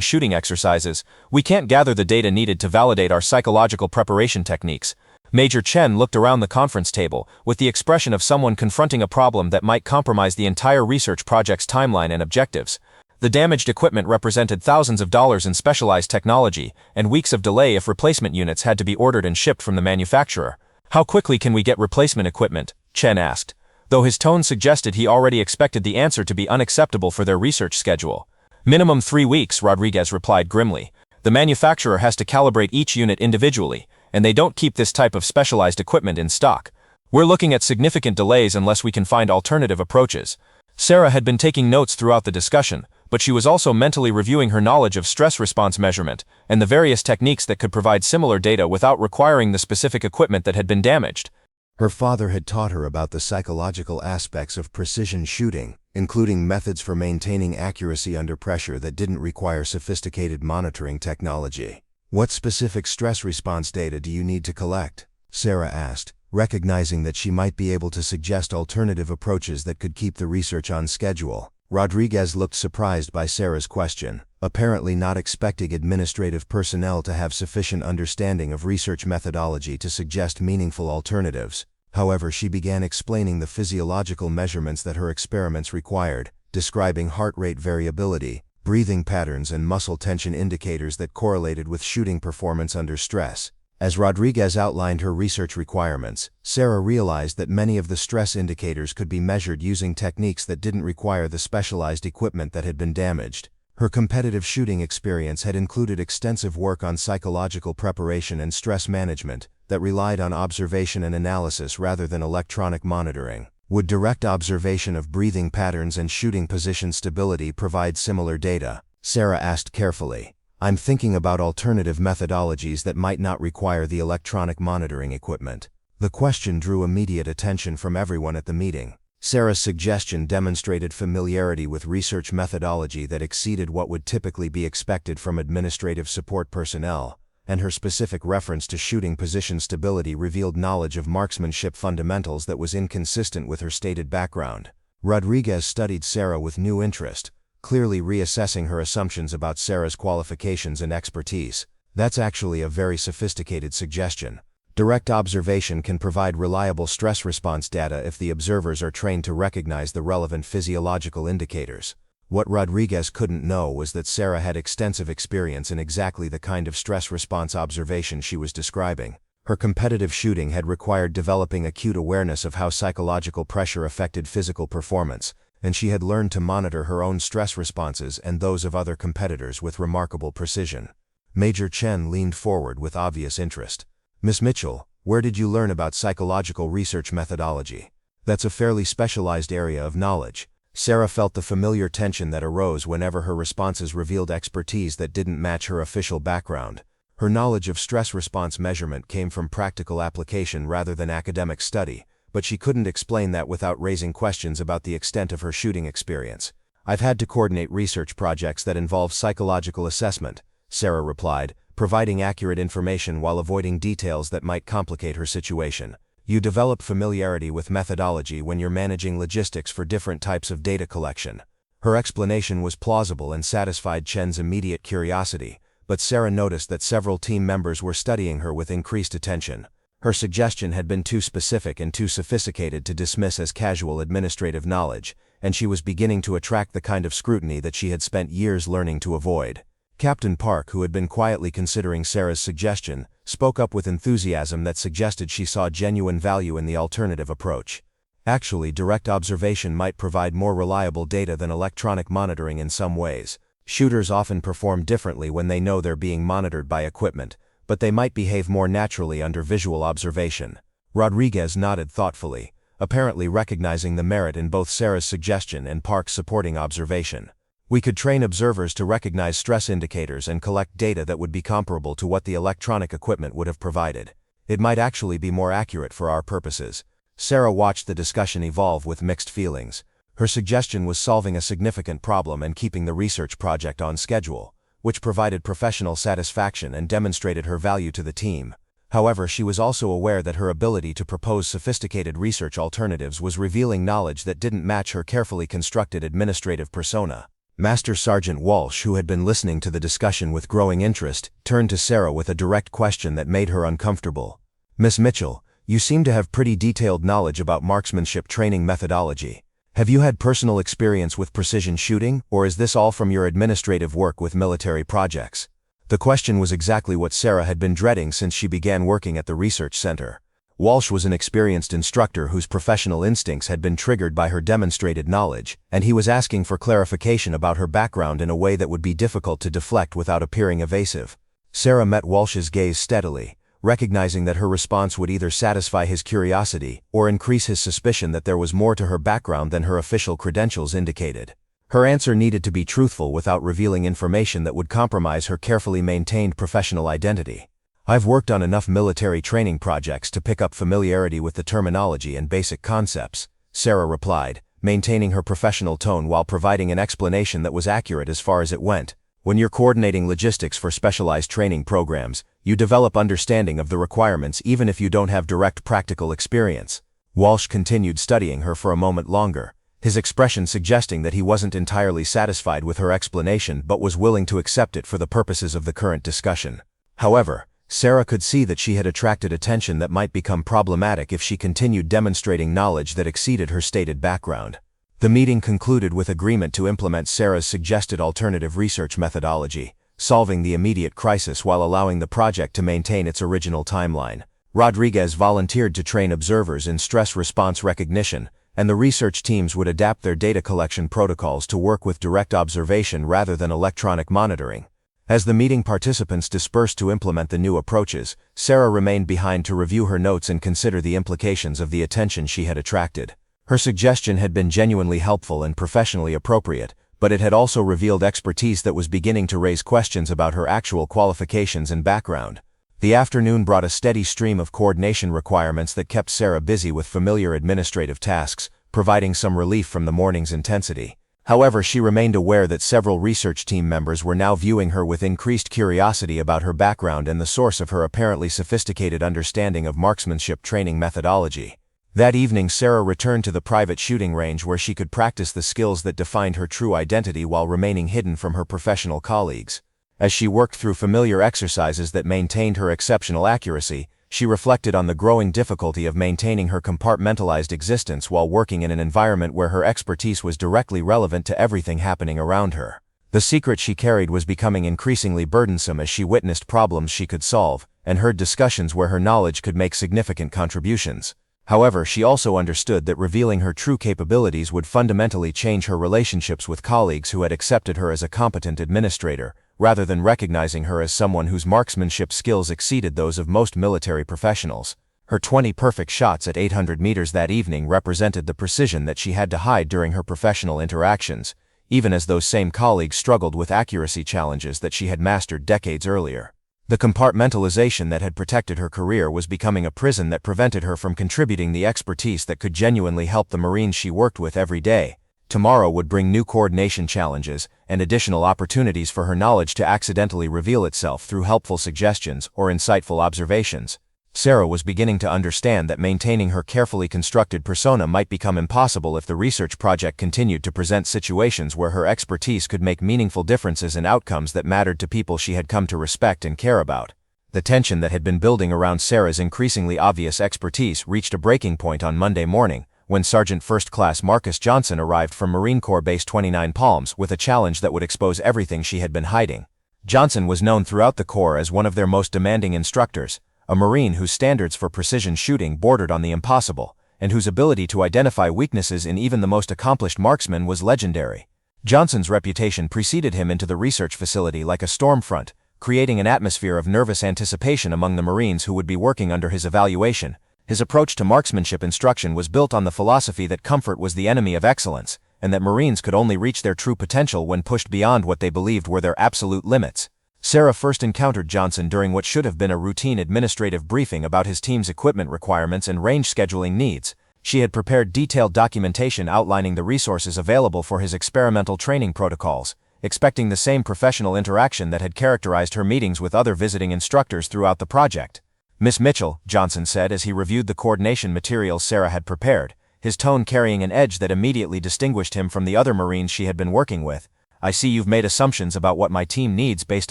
shooting exercises, we can't gather the data needed to validate our psychological preparation techniques. Major Chen looked around the conference table with the expression of someone confronting a problem that might compromise the entire research project's timeline and objectives. The damaged equipment represented thousands of dollars in specialized technology and weeks of delay if replacement units had to be ordered and shipped from the manufacturer. How quickly can we get replacement equipment? Chen asked, though his tone suggested he already expected the answer to be unacceptable for their research schedule. Minimum 3 weeks, Rodriguez replied grimly. The manufacturer has to calibrate each unit individually, and they don't keep this type of specialized equipment in stock. We're looking at significant delays unless we can find alternative approaches. Sarah had been taking notes throughout the discussion, but she was also mentally reviewing her knowledge of stress response measurement and the various techniques that could provide similar data without requiring the specific equipment that had been damaged. Her father had taught her about the psychological aspects of precision shooting, including methods for maintaining accuracy under pressure that didn't require sophisticated monitoring technology. What specific stress response data do you need to collect? Sarah asked, recognizing that she might be able to suggest alternative approaches that could keep the research on schedule. Rodriguez looked surprised by Sarah's question, apparently not expecting administrative personnel to have sufficient understanding of research methodology to suggest meaningful alternatives. However, she began explaining the physiological measurements that her experiments required, describing heart rate variability, breathing patterns, and muscle tension indicators that correlated with shooting performance under stress. As Rodriguez outlined her research requirements, Sarah realized that many of the stress indicators could be measured using techniques that didn't require the specialized equipment that had been damaged. Her competitive shooting experience had included extensive work on psychological preparation and stress management that relied on observation and analysis rather than electronic monitoring. Would direct observation of breathing patterns and shooting position stability provide similar data? Sarah asked carefully. I'm thinking about alternative methodologies that might not require the electronic monitoring equipment. The question drew immediate attention from everyone at the meeting. Sarah's suggestion demonstrated familiarity with research methodology that exceeded what would typically be expected from administrative support personnel, and her specific reference to shooting position stability revealed knowledge of marksmanship fundamentals that was inconsistent with her stated background. Rodriguez studied Sarah with new interest, clearly reassessing her assumptions about Sarah's qualifications and expertise. That's actually a very sophisticated suggestion. Direct observation can provide reliable stress response data if the observers are trained to recognize the relevant physiological indicators. What Rodriguez couldn't know was that Sarah had extensive experience in exactly the kind of stress response observation she was describing. Her competitive shooting had required developing acute awareness of how psychological pressure affected physical performance, and she had learned to monitor her own stress responses and those of other competitors with remarkable precision. Major Chen leaned forward with obvious interest. Miss Mitchell, where did you learn about psychological research methodology? That's a fairly specialized area of knowledge. Sarah felt the familiar tension that arose whenever her responses revealed expertise that didn't match her official background. Her knowledge of stress response measurement came from practical application rather than academic study, but she couldn't explain that without raising questions about the extent of her shooting experience. I've had to coordinate research projects that involve psychological assessment, Sarah replied, providing accurate information while avoiding details that might complicate her situation. You develop familiarity with methodology when you're managing logistics for different types of data collection. Her explanation was plausible and satisfied Chen's immediate curiosity, but Sarah noticed that several team members were studying her with increased attention. Her suggestion had been too specific and too sophisticated to dismiss as casual administrative knowledge, and she was beginning to attract the kind of scrutiny that she had spent years learning to avoid. Captain Park, who had been quietly considering Sarah's suggestion, spoke up with enthusiasm that suggested she saw genuine value in the alternative approach. Actually, direct observation might provide more reliable data than electronic monitoring in some ways. Shooters often perform differently when they know they're being monitored by equipment, but they might behave more naturally under visual observation. Rodriguez nodded thoughtfully, apparently recognizing the merit in both Sarah's suggestion and Park's supporting observation. We could train observers to recognize stress indicators and collect data that would be comparable to what the electronic equipment would have provided. It might actually be more accurate for our purposes. Sarah watched the discussion evolve with mixed feelings. Her suggestion was solving a significant problem and keeping the research project on schedule, which provided professional satisfaction and demonstrated her value to the team. However, she was also aware that her ability to propose sophisticated research alternatives was revealing knowledge that didn't match her carefully constructed administrative persona. Master Sergeant Walsh, who had been listening to the discussion with growing interest, turned to Sarah with a direct question that made her uncomfortable. Miss Mitchell, you seem to have pretty detailed knowledge about marksmanship training methodology. Have you had personal experience with precision shooting, or is this all from your administrative work with military projects? The question was exactly what Sarah had been dreading since she began working at the research center. Walsh was an experienced instructor whose professional instincts had been triggered by her demonstrated knowledge, and he was asking for clarification about her background in a way that would be difficult to deflect without appearing evasive. Sarah met Walsh's gaze steadily, recognizing that her response would either satisfy his curiosity or increase his suspicion that there was more to her background than her official credentials indicated. Her answer needed to be truthful without revealing information that would compromise her carefully maintained professional identity. I've worked on enough military training projects to pick up familiarity with the terminology and basic concepts, Sarah replied, maintaining her professional tone while providing an explanation that was accurate as far as it went. When you're coordinating logistics for specialized training programs, you develop understanding of the requirements even if you don't have direct practical experience. Walsh continued studying her for a moment longer, his expression suggesting that he wasn't entirely satisfied with her explanation but was willing to accept it for the purposes of the current discussion. However, Sarah could see that she had attracted attention that might become problematic if she continued demonstrating knowledge that exceeded her stated background. The meeting concluded with agreement to implement Sarah's suggested alternative research methodology, solving the immediate crisis while allowing the project to maintain its original timeline. Rodriguez volunteered to train observers in stress response recognition, and the research teams would adapt their data collection protocols to work with direct observation rather than electronic monitoring. As the meeting participants dispersed to implement the new approaches, Sarah remained behind to review her notes and consider the implications of the attention she had attracted. Her suggestion had been genuinely helpful and professionally appropriate, but it had also revealed expertise that was beginning to raise questions about her actual qualifications and background. The afternoon brought a steady stream of coordination requirements that kept Sarah busy with familiar administrative tasks, providing some relief from the morning's intensity. However, she remained aware that several research team members were now viewing her with increased curiosity about her background and the source of her apparently sophisticated understanding of marksmanship training methodology. That evening, Sarah returned to the private shooting range where she could practice the skills that defined her true identity while remaining hidden from her professional colleagues. As she worked through familiar exercises that maintained her exceptional accuracy, she reflected on the growing difficulty of maintaining her compartmentalized existence while working in an environment where her expertise was directly relevant to everything happening around her. The secret she carried was becoming increasingly burdensome as she witnessed problems she could solve and heard discussions where her knowledge could make significant contributions. However, she also understood that revealing her true capabilities would fundamentally change her relationships with colleagues who had accepted her as a competent administrator, rather than recognizing her as someone whose marksmanship skills exceeded those of most military professionals. Her 20 perfect shots at 800 meters that evening represented the precision that she had to hide during her professional interactions, even as those same colleagues struggled with accuracy challenges that she had mastered decades earlier. The compartmentalization that had protected her career was becoming a prison that prevented her from contributing the expertise that could genuinely help the Marines she worked with every day. Tomorrow would bring new coordination challenges and additional opportunities for her knowledge to accidentally reveal itself through helpful suggestions or insightful observations. Sarah was beginning to understand that maintaining her carefully constructed persona might become impossible if the research project continued to present situations where her expertise could make meaningful differences in outcomes that mattered to people she had come to respect and care about. The tension that had been building around Sarah's increasingly obvious expertise reached a breaking point on Monday morning, when Sergeant First Class Marcus Johnson arrived from Marine Corps Base 29 Palms with a challenge that would expose everything she had been hiding. Johnson was known throughout the Corps as one of their most demanding instructors, a Marine whose standards for precision shooting bordered on the impossible, and whose ability to identify weaknesses in even the most accomplished marksmen was legendary. Johnson's reputation preceded him into the research facility like a storm front, creating an atmosphere of nervous anticipation among the Marines who would be working under his evaluation. His approach to marksmanship instruction was built on the philosophy that comfort was the enemy of excellence, and that Marines could only reach their true potential when pushed beyond what they believed were their absolute limits. Sarah first encountered Johnson during what should have been a routine administrative briefing about his team's equipment requirements and range scheduling needs. She had prepared detailed documentation outlining the resources available for his experimental training protocols, expecting the same professional interaction that had characterized her meetings with other visiting instructors throughout the project. "Miss Mitchell," Johnson said as he reviewed the coordination materials Sarah had prepared, his tone carrying an edge that immediately distinguished him from the other Marines she had been working with, "I see you've made assumptions about what my team needs based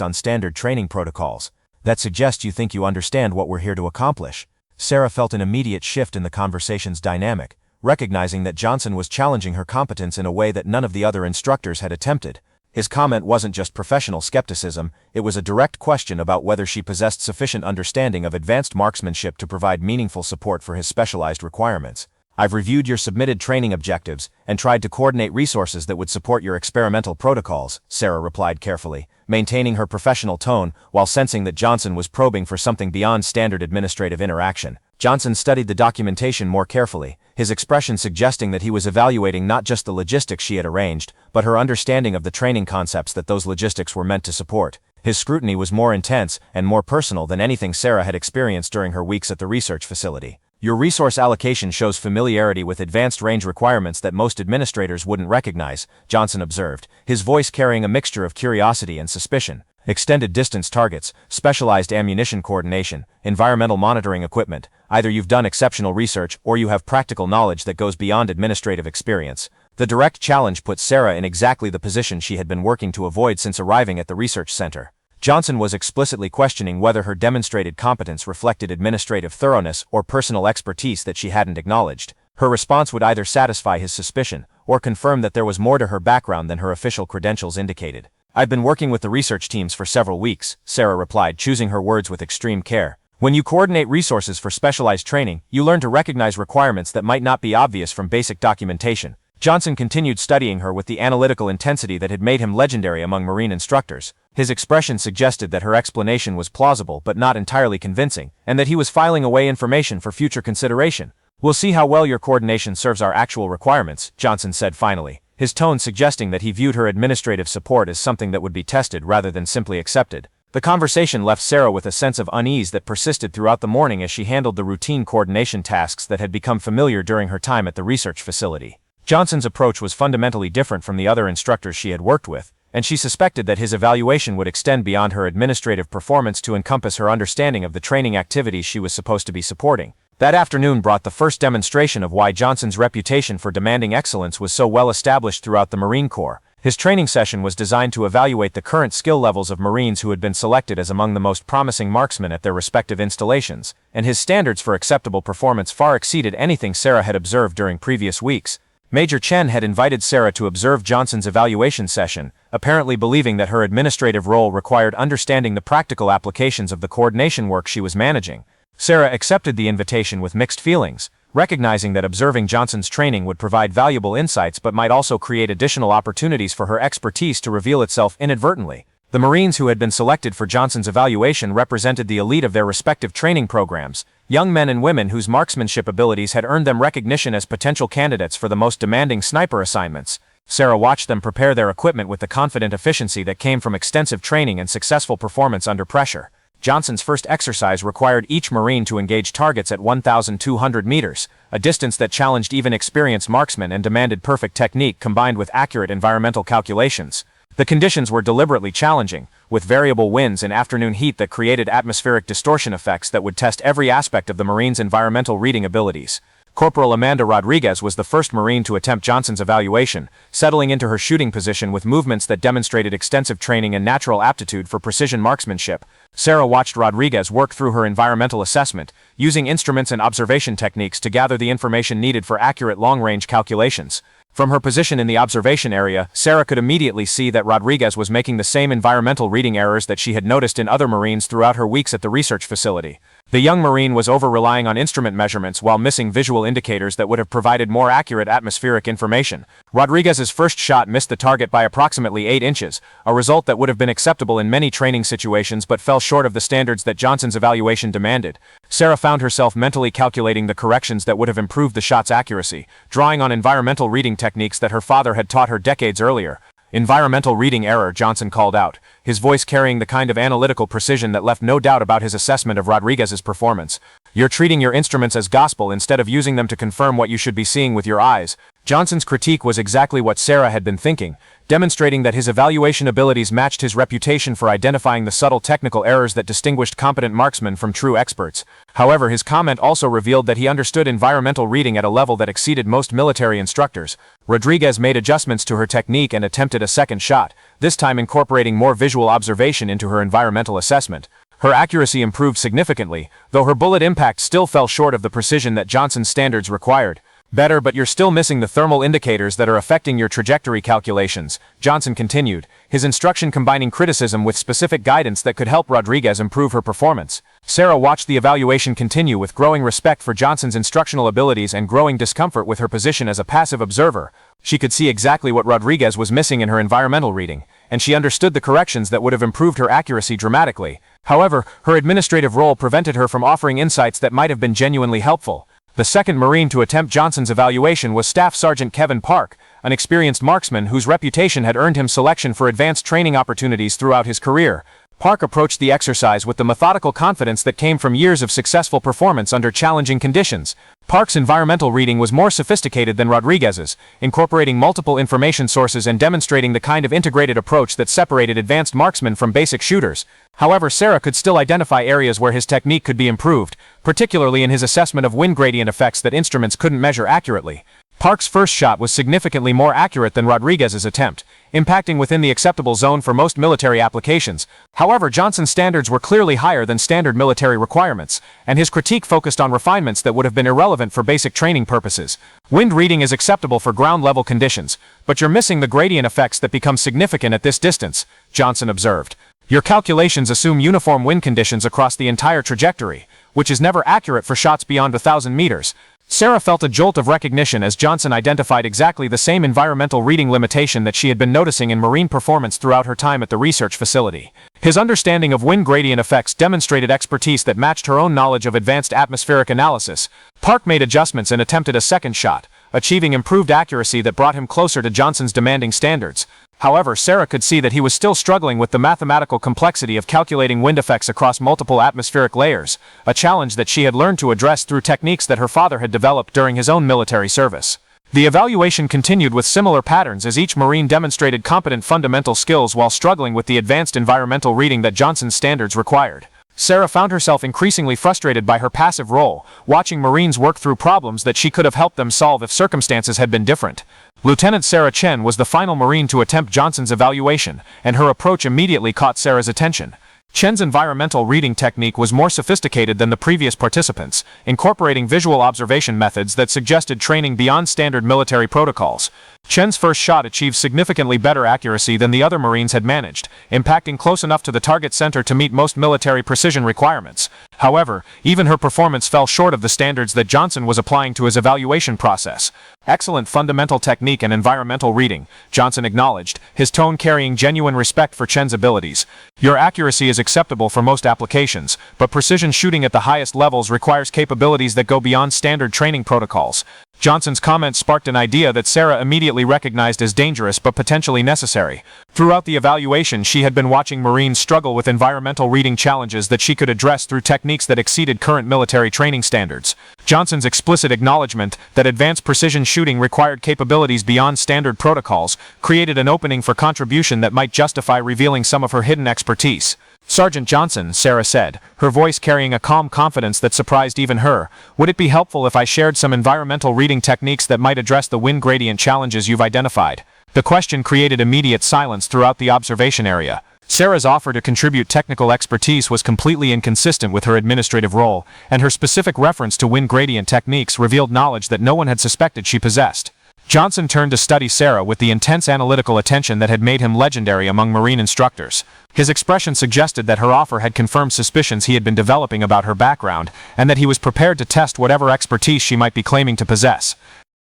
on standard training protocols. That suggests you think you understand what we're here to accomplish." Sarah felt an immediate shift in the conversation's dynamic, recognizing that Johnson was challenging her competence in a way that none of the other instructors had attempted. His comment wasn't just professional skepticism, it was a direct question about whether she possessed sufficient understanding of advanced marksmanship to provide meaningful support for his specialized requirements. "I've reviewed your submitted training objectives and tried to coordinate resources that would support your experimental protocols," Sarah replied carefully, maintaining her professional tone while sensing that Johnson was probing for something beyond standard administrative interaction. Johnson studied the documentation more carefully, his expression suggesting that he was evaluating not just the logistics she had arranged, but her understanding of the training concepts that those logistics were meant to support. His scrutiny was more intense and more personal than anything Sarah had experienced during her weeks at the research facility. "Your resource allocation shows familiarity with advanced range requirements that most administrators wouldn't recognize," Johnson observed, his voice carrying a mixture of curiosity and suspicion. "Extended distance targets, specialized ammunition coordination, environmental monitoring equipment. Either you've done exceptional research or you have practical knowledge that goes beyond administrative experience." The direct challenge put Sarah in exactly the position she had been working to avoid since arriving at the research center. Johnson was explicitly questioning whether her demonstrated competence reflected administrative thoroughness or personal expertise that she hadn't acknowledged. Her response would either satisfy his suspicion or confirm that there was more to her background than her official credentials indicated. "I've been working with the research teams for several weeks," Sarah replied, choosing her words with extreme care. "When you coordinate resources for specialized training, you learn to recognize requirements that might not be obvious from basic documentation." Johnson continued studying her with the analytical intensity that had made him legendary among Marine instructors. His expression suggested that her explanation was plausible but not entirely convincing, and that he was filing away information for future consideration. "We'll see how well your coordination serves our actual requirements," Johnson said finally, his tone suggesting that he viewed her administrative support as something that would be tested rather than simply accepted. The conversation left Sarah with a sense of unease that persisted throughout the morning as she handled the routine coordination tasks that had become familiar during her time at the research facility. Johnson's approach was fundamentally different from the other instructors she had worked with, and she suspected that his evaluation would extend beyond her administrative performance to encompass her understanding of the training activities she was supposed to be supporting. That afternoon brought the first demonstration of why Johnson's reputation for demanding excellence was so well established throughout the Marine Corps. His training session was designed to evaluate the current skill levels of Marines who had been selected as among the most promising marksmen at their respective installations, and his standards for acceptable performance far exceeded anything Sarah had observed during previous weeks. Major Chen had invited Sarah to observe Johnson's evaluation session, apparently believing that her administrative role required understanding the practical applications of the coordination work she was managing. Sarah accepted the invitation with mixed feelings, recognizing that observing Johnson's training would provide valuable insights but might also create additional opportunities for her expertise to reveal itself inadvertently. The Marines who had been selected for Johnson's evaluation represented the elite of their respective training programs, young men and women whose marksmanship abilities had earned them recognition as potential candidates for the most demanding sniper assignments. Sarah watched them prepare their equipment with the confident efficiency that came from extensive training and successful performance under pressure. Johnson's first exercise required each Marine to engage targets at 1,200 meters, a distance that challenged even experienced marksmen and demanded perfect technique combined with accurate environmental calculations. The conditions were deliberately challenging, with variable winds and afternoon heat that created atmospheric distortion effects that would test every aspect of the Marines' environmental reading abilities. Corporal Amanda Rodriguez was the first Marine to attempt Johnson's evaluation, settling into her shooting position with movements that demonstrated extensive training and natural aptitude for precision marksmanship. Sarah watched Rodriguez work through her environmental assessment, using instruments and observation techniques to gather the information needed for accurate long-range calculations. From her position in the observation area, Sarah could immediately see that Rodriguez was making the same environmental reading errors that she had noticed in other Marines throughout her weeks at the research facility. The young Marine was over-relying on instrument measurements while missing visual indicators that would have provided more accurate atmospheric information. Rodriguez's first shot missed the target by approximately 8 inches, a result that would have been acceptable in many training situations but fell short of the standards that Johnson's evaluation demanded. Sarah found herself mentally calculating the corrections that would have improved the shot's accuracy, drawing on environmental reading techniques that her father had taught her decades earlier. "Environmental reading error," Johnson called out, his voice carrying the kind of analytical precision that left no doubt about his assessment of Rodriguez's performance. "You're treating your instruments as gospel instead of using them to confirm what you should be seeing with your eyes." Johnson's critique was exactly what Sarah had been thinking, demonstrating that his evaluation abilities matched his reputation for identifying the subtle technical errors that distinguished competent marksmen from true experts. However, his comment also revealed that he understood environmental reading at a level that exceeded most military instructors. Rodriguez made adjustments to her technique and attempted a second shot, this time incorporating more visual observation into her environmental assessment. Her accuracy improved significantly, though her bullet impact still fell short of the precision that Johnson's standards required. "Better, but you're still missing the thermal indicators that are affecting your trajectory calculations," Johnson continued, his instruction combining criticism with specific guidance that could help Rodriguez improve her performance. Sarah watched the evaluation continue with growing respect for Johnson's instructional abilities and growing discomfort with her position as a passive observer. She could see exactly what Rodriguez was missing in her environmental reading, and she understood the corrections that would have improved her accuracy dramatically. However, her administrative role prevented her from offering insights that might have been genuinely helpful. The second Marine to attempt Johnson's evaluation was Staff Sergeant Kevin Park, an experienced marksman whose reputation had earned him selection for advanced training opportunities throughout his career. Park approached the exercise with the methodical confidence that came from years of successful performance under challenging conditions. Park's environmental reading was more sophisticated than Rodriguez's, incorporating multiple information sources and demonstrating the kind of integrated approach that separated advanced marksmen from basic shooters. However, Sarah could still identify areas where his technique could be improved, particularly in his assessment of wind gradient effects that instruments couldn't measure accurately. Park's first shot was significantly more accurate than Rodriguez's attempt, impacting within the acceptable zone for most military applications. However, Johnson's standards were clearly higher than standard military requirements, and his critique focused on refinements that would have been irrelevant for basic training purposes. "Wind reading is acceptable for ground-level conditions, but you're missing the gradient effects that become significant at this distance," Johnson observed. "Your calculations assume uniform wind conditions across the entire trajectory, which is never accurate for shots beyond 1,000 meters." Sarah felt a jolt of recognition as Johnson identified exactly the same environmental reading limitation that she had been noticing in marine performance throughout her time at the research facility. His understanding of wind gradient effects demonstrated expertise that matched her own knowledge of advanced atmospheric analysis. Park made adjustments and attempted a second shot, achieving improved accuracy that brought him closer to Johnson's demanding standards. However, Sarah could see that he was still struggling with the mathematical complexity of calculating wind effects across multiple atmospheric layers, a challenge that she had learned to address through techniques that her father had developed during his own military service. The evaluation continued with similar patterns as each Marine demonstrated competent fundamental skills while struggling with the advanced environmental reading that Johnson's standards required. Sarah found herself increasingly frustrated by her passive role, watching Marines work through problems that she could have helped them solve if circumstances had been different. Lieutenant Sarah Chen was the final Marine to attempt Johnson's evaluation, and her approach immediately caught Sarah's attention. Chen's environmental reading technique was more sophisticated than the previous participants, incorporating visual observation methods that suggested training beyond standard military protocols. Chen's first shot achieved significantly better accuracy than the other Marines had managed, impacting close enough to the target center to meet most military precision requirements. However, even her performance fell short of the standards that Johnson was applying to his evaluation process. Excellent fundamental technique and environmental reading, Johnson acknowledged, his tone carrying genuine respect for Chen's abilities. Your accuracy is acceptable for most applications, but precision shooting at the highest levels requires capabilities that go beyond standard training protocols. Johnson's comments sparked an idea that Sarah immediately recognized as dangerous but potentially necessary. Throughout the evaluation, she had been watching Marines struggle with environmental reading challenges that she could address through techniques that exceeded current military training standards. Johnson's explicit acknowledgement that advanced precision shooting required capabilities beyond standard protocols created an opening for contribution that might justify revealing some of her hidden expertise. Sergeant Johnson, Sarah said, her voice carrying a calm confidence that surprised even her, would it be helpful if I shared some environmental reading techniques that might address the wind gradient challenges you've identified? The question created immediate silence throughout the observation area. Sarah's offer to contribute technical expertise was completely inconsistent with her administrative role, and her specific reference to wind gradient techniques revealed knowledge that no one had suspected she possessed. Johnson turned to study Sarah with the intense analytical attention that had made him legendary among Marine instructors. His expression suggested that her offer had confirmed suspicions he had been developing about her background, and that he was prepared to test whatever expertise she might be claiming to possess.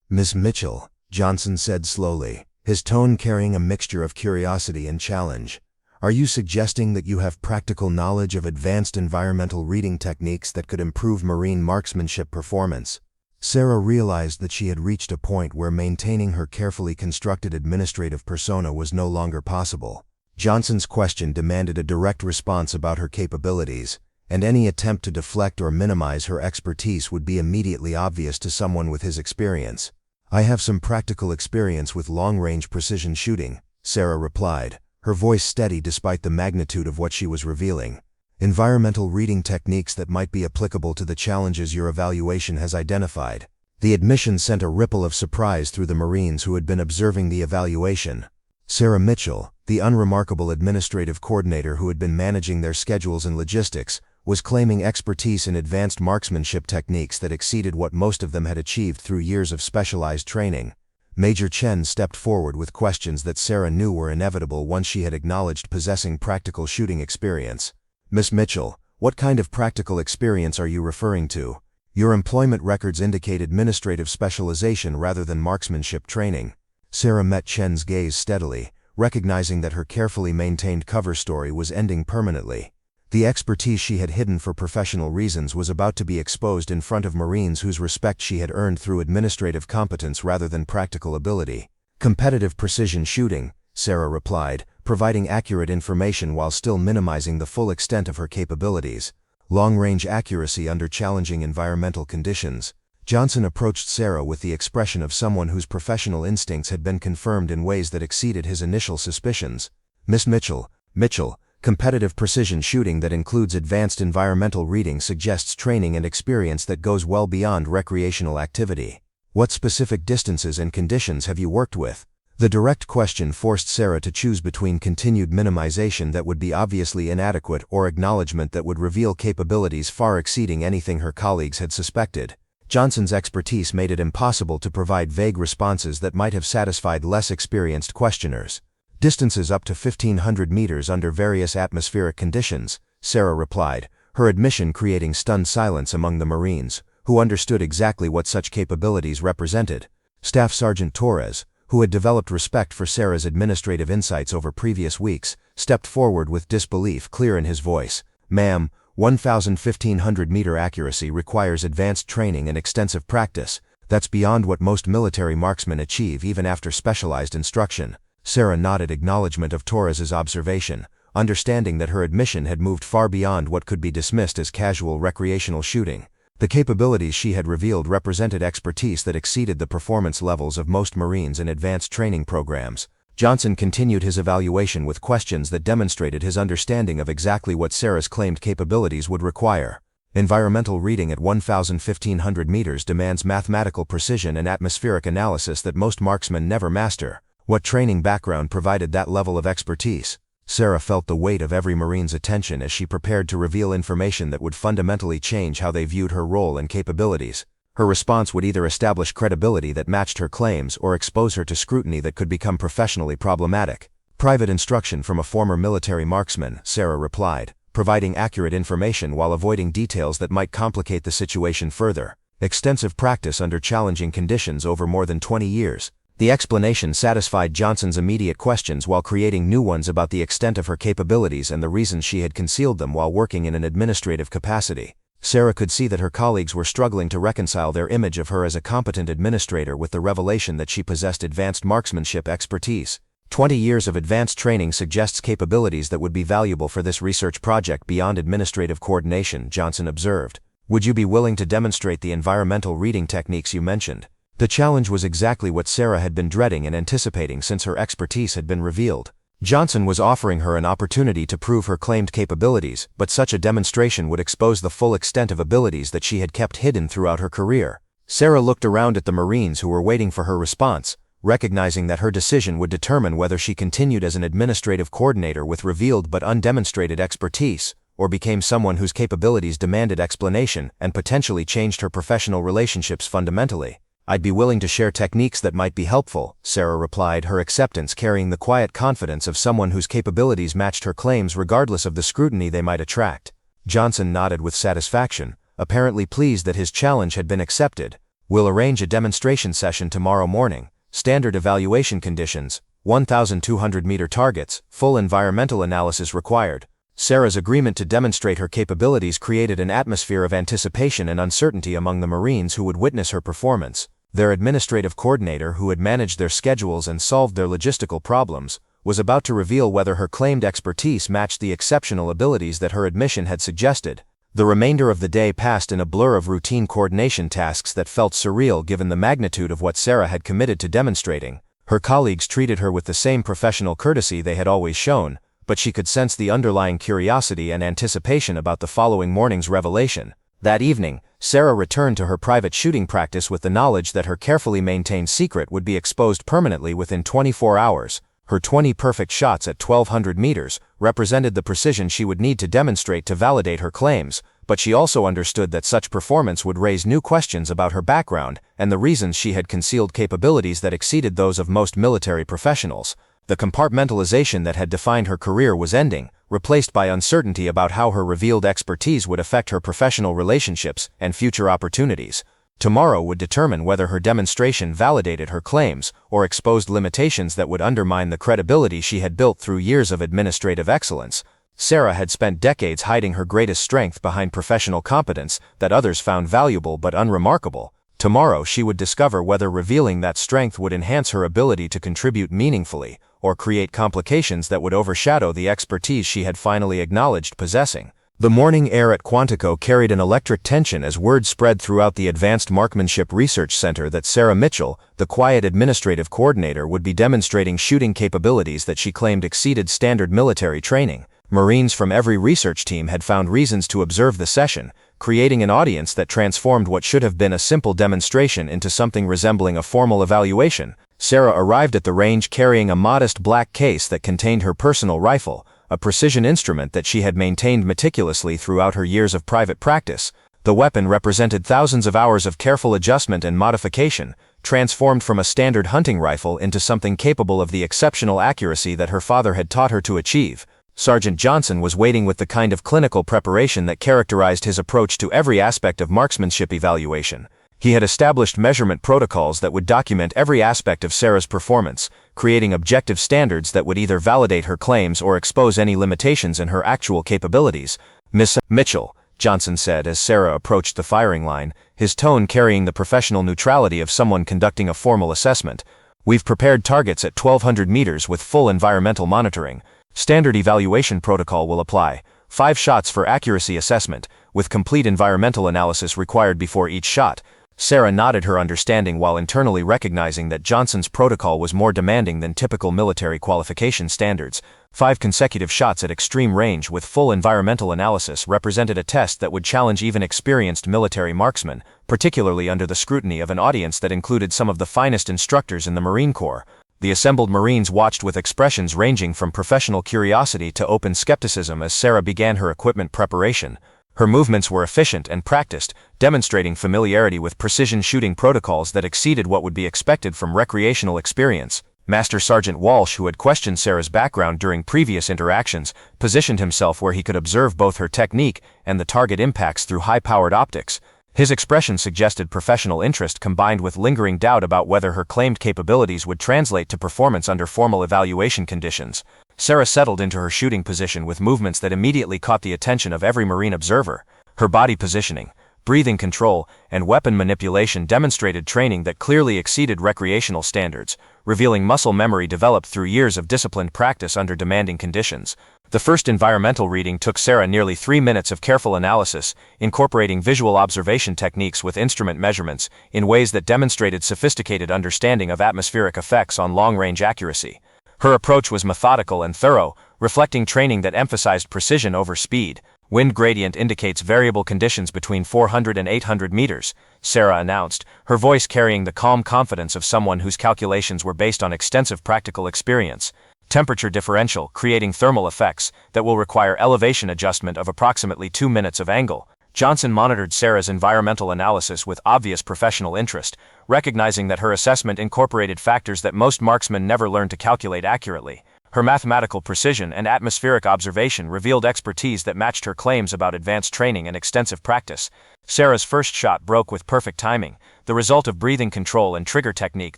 Miss Mitchell, Johnson said slowly, his tone carrying a mixture of curiosity and challenge. Are you suggesting that you have practical knowledge of advanced environmental reading techniques that could improve Marine marksmanship performance? Sarah realized that she had reached a point where maintaining her carefully constructed administrative persona was no longer possible. Johnson's question demanded a direct response about her capabilities, and any attempt to deflect or minimize her expertise would be immediately obvious to someone with his experience. I have some practical experience with long-range precision shooting, Sarah replied, her voice steady despite the magnitude of what she was revealing. Environmental reading techniques that might be applicable to the challenges your evaluation has identified. The admission sent a ripple of surprise through the Marines who had been observing the evaluation. Sarah Mitchell, the unremarkable administrative coordinator who had been managing their schedules and logistics, was claiming expertise in advanced marksmanship techniques that exceeded what most of them had achieved through years of specialized training. Major Chen stepped forward with questions that Sarah knew were inevitable once she had acknowledged possessing practical shooting experience. Miss Mitchell, what kind of practical experience are you referring to? Your employment records indicate administrative specialization rather than marksmanship training. Sarah met Chen's gaze steadily, recognizing that her carefully maintained cover story was ending permanently. The expertise she had hidden for professional reasons was about to be exposed in front of Marines whose respect she had earned through administrative competence rather than practical ability. Competitive precision shooting, Sarah replied, providing accurate information while still minimizing the full extent of her capabilities. Long-range accuracy under challenging environmental conditions. Johnson approached Sarah with the expression of someone whose professional instincts had been confirmed in ways that exceeded his initial suspicions. Miss Mitchell, competitive precision shooting that includes advanced environmental reading suggests training and experience that goes well beyond recreational activity. What specific distances and conditions have you worked with? The direct question forced Sarah to choose between continued minimization that would be obviously inadequate or acknowledgement that would reveal capabilities far exceeding anything her colleagues had suspected. Johnson's expertise made it impossible to provide vague responses that might have satisfied less experienced questioners. Distances up to 1,500 meters under various atmospheric conditions, Sarah replied, her admission creating stunned silence among the Marines, who understood exactly what such capabilities represented. Staff Sergeant Torres, who had developed respect for Sarah's administrative insights over previous weeks, stepped forward with disbelief clear in his voice. "Ma'am, 1,500-meter accuracy requires advanced training and extensive practice. That's beyond what most military marksmen achieve even after specialized instruction." Sarah nodded acknowledgement of Torres's observation, understanding that her admission had moved far beyond what could be dismissed as casual recreational shooting. The capabilities she had revealed represented expertise that exceeded the performance levels of most Marines in advanced training programs. Johnson continued his evaluation with questions that demonstrated his understanding of exactly what Sarah's claimed capabilities would require. Environmental reading at 1,500 meters demands mathematical precision and atmospheric analysis that most marksmen never master. What training background provided that level of expertise? Sarah felt the weight of every Marine's attention as she prepared to reveal information that would fundamentally change how they viewed her role and capabilities. Her response would either establish credibility that matched her claims or expose her to scrutiny that could become professionally problematic. "Private instruction from a former military marksman," Sarah replied, providing accurate information while avoiding details that might complicate the situation further. "Extensive practice under challenging conditions over more than 20 years. The explanation satisfied Johnson's immediate questions while creating new ones about the extent of her capabilities and the reasons she had concealed them while working in an administrative capacity. Sarah could see that her colleagues were struggling to reconcile their image of her as a competent administrator with the revelation that she possessed advanced marksmanship expertise. 20 years of advanced training suggests capabilities that would be valuable for this research project beyond administrative coordination, Johnson observed. "Would you be willing to demonstrate the environmental reading techniques you mentioned?" The challenge was exactly what Sarah had been dreading and anticipating since her expertise had been revealed. Johnson was offering her an opportunity to prove her claimed capabilities, but such a demonstration would expose the full extent of abilities that she had kept hidden throughout her career. Sarah looked around at the Marines who were waiting for her response, recognizing that her decision would determine whether she continued as an administrative coordinator with revealed but undemonstrated expertise, or became someone whose capabilities demanded explanation and potentially changed her professional relationships fundamentally. "I'd be willing to share techniques that might be helpful," Sarah replied, her acceptance carrying the quiet confidence of someone whose capabilities matched her claims regardless of the scrutiny they might attract. Johnson nodded with satisfaction, apparently pleased that his challenge had been accepted. "We'll arrange a demonstration session tomorrow morning. Standard evaluation conditions, 1,200-meter targets, full environmental analysis required." Sarah's agreement to demonstrate her capabilities created an atmosphere of anticipation and uncertainty among the Marines who would witness her performance. Their administrative coordinator, who had managed their schedules and solved their logistical problems, was about to reveal whether her claimed expertise matched the exceptional abilities that her admission had suggested. The remainder of the day passed in a blur of routine coordination tasks that felt surreal given the magnitude of what Sarah had committed to demonstrating. Her colleagues treated her with the same professional courtesy they had always shown, but she could sense the underlying curiosity and anticipation about the following morning's revelation. That evening, Sarah returned to her private shooting practice with the knowledge that her carefully maintained secret would be exposed permanently within 24 hours. Her 20 perfect shots at 1,200 meters represented the precision she would need to demonstrate to validate her claims, but she also understood that such performance would raise new questions about her background and the reasons she had concealed capabilities that exceeded those of most military professionals. The compartmentalization that had defined her career was ending, replaced by uncertainty about how her revealed expertise would affect her professional relationships and future opportunities. Tomorrow would determine whether her demonstration validated her claims or exposed limitations that would undermine the credibility she had built through years of administrative excellence. Sarah had spent decades hiding her greatest strength behind professional competence that others found valuable but unremarkable. Tomorrow she would discover whether revealing that strength would enhance her ability to contribute meaningfully or create complications that would overshadow the expertise she had finally acknowledged possessing. The morning air at Quantico carried an electric tension as word spread throughout the Advanced Marksmanship Research Center that Sarah Mitchell, the quiet administrative coordinator, would be demonstrating shooting capabilities that she claimed exceeded standard military training. Marines from every research team had found reasons to observe the session, creating an audience that transformed what should have been a simple demonstration into something resembling a formal evaluation. Sarah arrived at the range carrying a modest black case that contained her personal rifle, a precision instrument that she had maintained meticulously throughout her years of private practice. The weapon represented thousands of hours of careful adjustment and modification, transformed from a standard hunting rifle into something capable of the exceptional accuracy that her father had taught her to achieve. Sergeant Johnson was waiting with the kind of clinical preparation that characterized his approach to every aspect of marksmanship evaluation. He had established measurement protocols that would document every aspect of Sarah's performance, creating objective standards that would either validate her claims or expose any limitations in her actual capabilities. "Miss Mitchell," Johnson said as Sarah approached the firing line, his tone carrying the professional neutrality of someone conducting a formal assessment. "We've prepared targets at 1,200 meters with full environmental monitoring. Standard evaluation protocol will apply. 5 shots for accuracy assessment, with complete environmental analysis required before each shot." Sarah nodded her understanding while internally recognizing that Johnson's protocol was more demanding than typical military qualification standards. 5 consecutive shots at extreme range with full environmental analysis represented a test that would challenge even experienced military marksmen, particularly under the scrutiny of an audience that included some of the finest instructors in the Marine Corps. The assembled Marines watched with expressions ranging from professional curiosity to open skepticism as Sarah began her equipment preparation. Her movements were efficient and practiced, demonstrating familiarity with precision shooting protocols that exceeded what would be expected from recreational experience. Master Sergeant Walsh, who had questioned Sarah's background during previous interactions, positioned himself where he could observe both her technique and the target impacts through high-powered optics. His expression suggested professional interest combined with lingering doubt about whether her claimed capabilities would translate to performance under formal evaluation conditions. Sarah settled into her shooting position with movements that immediately caught the attention of every Marine observer. Her body positioning, breathing control, and weapon manipulation demonstrated training that clearly exceeded recreational standards, revealing muscle memory developed through years of disciplined practice under demanding conditions. The first environmental reading took Sarah nearly 3 minutes of careful analysis, incorporating visual observation techniques with instrument measurements in ways that demonstrated sophisticated understanding of atmospheric effects on long-range accuracy. Her approach was methodical and thorough, reflecting training that emphasized precision over speed. "Wind gradient indicates variable conditions between 400 and 800 meters, Sarah announced, her voice carrying the calm confidence of someone whose calculations were based on extensive practical experience. "Temperature differential, creating thermal effects that will require elevation adjustment of approximately 2 minutes of angle." Johnson monitored Sarah's environmental analysis with obvious professional interest, recognizing that her assessment incorporated factors that most marksmen never learned to calculate accurately. Her mathematical precision and atmospheric observation revealed expertise that matched her claims about advanced training and extensive practice. Sarah's first shot broke with perfect timing, the result of breathing control and trigger technique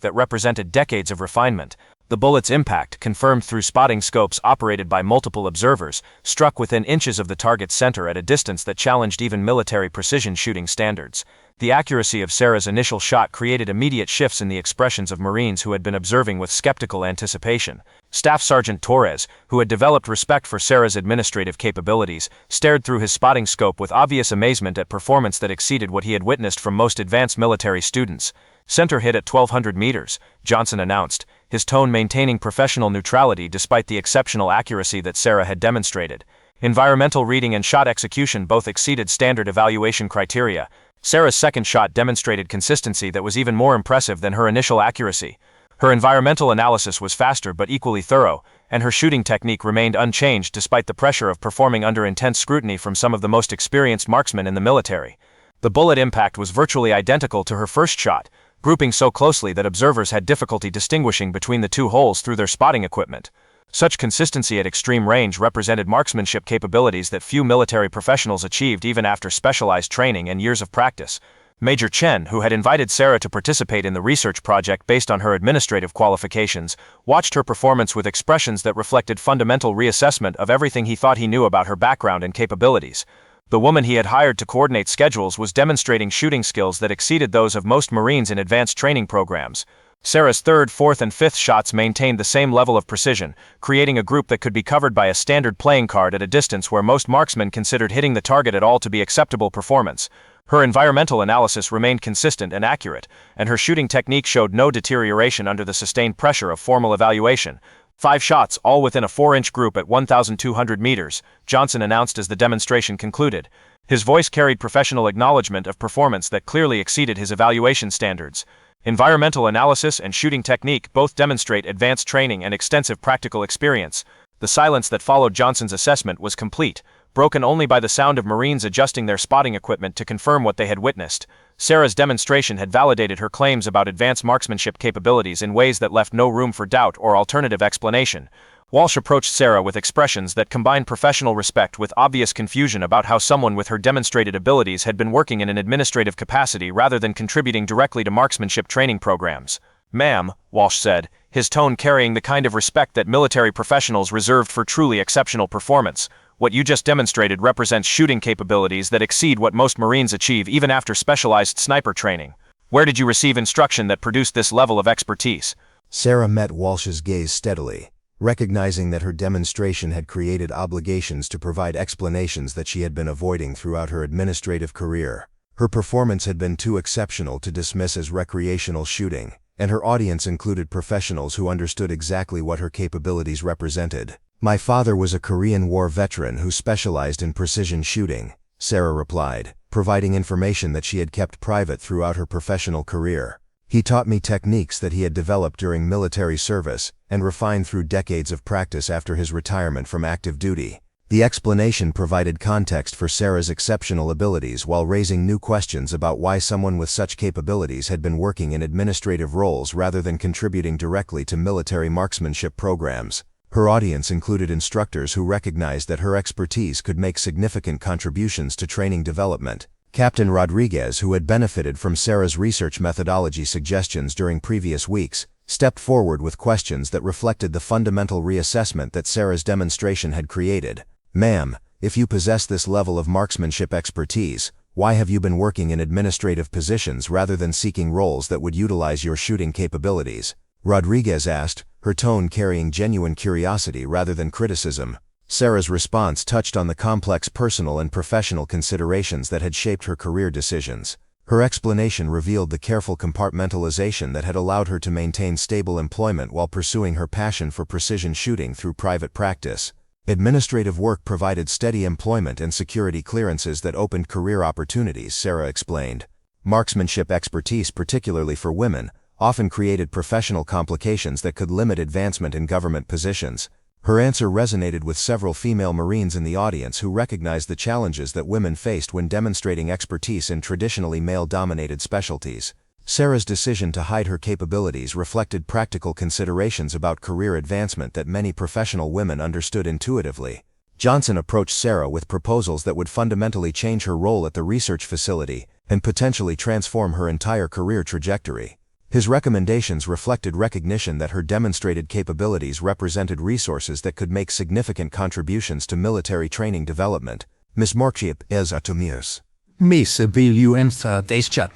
that represented decades of refinement. The bullet's impact, confirmed through spotting scopes operated by multiple observers, struck within inches of the target's center at a distance that challenged even military precision shooting standards. The accuracy of Sarah's initial shot created immediate shifts in the expressions of Marines who had been observing with skeptical anticipation. Staff Sergeant Torres, who had developed respect for Sarah's administrative capabilities, stared through his spotting scope with obvious amazement at performance that exceeded what he had witnessed from most advanced military students. "Center hit at 1,200 meters, Johnson announced, his tone maintaining professional neutrality despite the exceptional accuracy that Sarah had demonstrated. Environmental reading and shot execution both exceeded standard evaluation criteria. Sarah's second shot demonstrated consistency that was even more impressive than her initial accuracy. Her environmental analysis was faster but equally thorough, and her shooting technique remained unchanged despite the pressure of performing under intense scrutiny from some of the most experienced marksmen in the military. The bullet impact was virtually identical to her first shot, grouping so closely that observers had difficulty distinguishing between the two holes through their spotting equipment. Such consistency at extreme range represented marksmanship capabilities that few military professionals achieved even after specialized training and years of practice. Major Chen, who had invited Sarah to participate in the research project based on her administrative qualifications, watched her performance with expressions that reflected fundamental reassessment of everything he thought he knew about her background and capabilities. The woman he had hired to coordinate schedules was demonstrating shooting skills that exceeded those of most Marines in advanced training programs. Sarah's third, fourth, and fifth shots maintained the same level of precision, creating a group that could be covered by a standard playing card at a distance where most marksmen considered hitting the target at all to be acceptable performance. Her environmental analysis remained consistent and accurate, and her shooting technique showed no deterioration under the sustained pressure of formal evaluation. 5 shots, all within a 4-inch group at 1,200 meters, Johnson announced as the demonstration concluded. His voice carried professional acknowledgement of performance that clearly exceeded his evaluation standards. Environmental analysis and shooting technique both demonstrate advanced training and extensive practical experience. The silence that followed Johnson's assessment was complete, broken only by the sound of Marines adjusting their spotting equipment to confirm what they had witnessed. Sarah's demonstration had validated her claims about advanced marksmanship capabilities in ways that left no room for doubt or alternative explanation. Walsh approached Sarah with expressions that combined professional respect with obvious confusion about how someone with her demonstrated abilities had been working in an administrative capacity rather than contributing directly to marksmanship training programs. "Ma'am," Walsh said, his tone carrying the kind of respect that military professionals reserved for truly exceptional performance, "what you just demonstrated represents shooting capabilities that exceed what most Marines achieve even after specialized sniper training. Where did you receive instruction that produced this level of expertise?" Sarah met Walsh's gaze steadily, recognizing that her demonstration had created obligations to provide explanations that she had been avoiding throughout her administrative career. Her performance had been too exceptional to dismiss as recreational shooting, and her audience included professionals who understood exactly what her capabilities represented. "My father was a Korean War veteran who specialized in precision shooting," Sarah replied, providing information that she had kept private throughout her professional career. "He taught me techniques that he had developed during military service and refined through decades of practice after his retirement from active duty." The explanation provided context for Sarah's exceptional abilities while raising new questions about why someone with such capabilities had been working in administrative roles rather than contributing directly to military marksmanship programs. Her audience included instructors who recognized that her expertise could make significant contributions to training development. Captain Rodriguez, who had benefited from Sarah's research methodology suggestions during previous weeks, stepped forward with questions that reflected the fundamental reassessment that Sarah's demonstration had created. "Ma'am, if you possess this level of marksmanship expertise, why have you been working in administrative positions rather than seeking roles that would utilize your shooting capabilities?" Rodriguez asked, her tone carrying genuine curiosity rather than criticism. Sarah's response touched on the complex personal and professional considerations that had shaped her career decisions. Her explanation revealed the careful compartmentalization that had allowed her to maintain stable employment while pursuing her passion for precision shooting through private practice. Administrative work provided steady employment and security clearances that opened career opportunities, Sarah explained. Marksmanship expertise, particularly for women, often created professional complications that could limit advancement in government positions. Her answer resonated with several female Marines in the audience who recognized the challenges that women faced when demonstrating expertise in traditionally male-dominated specialties. Sarah's decision to hide her capabilities reflected practical considerations about career advancement that many professional women understood intuitively. Johnson approached Sarah with proposals that would fundamentally change her role at the research facility and potentially transform her entire career trajectory. His recommendations reflected recognition that her demonstrated capabilities represented resources that could make significant contributions to military training development. Miss Marksmanship is atomius. Miss vill ju inte dischat.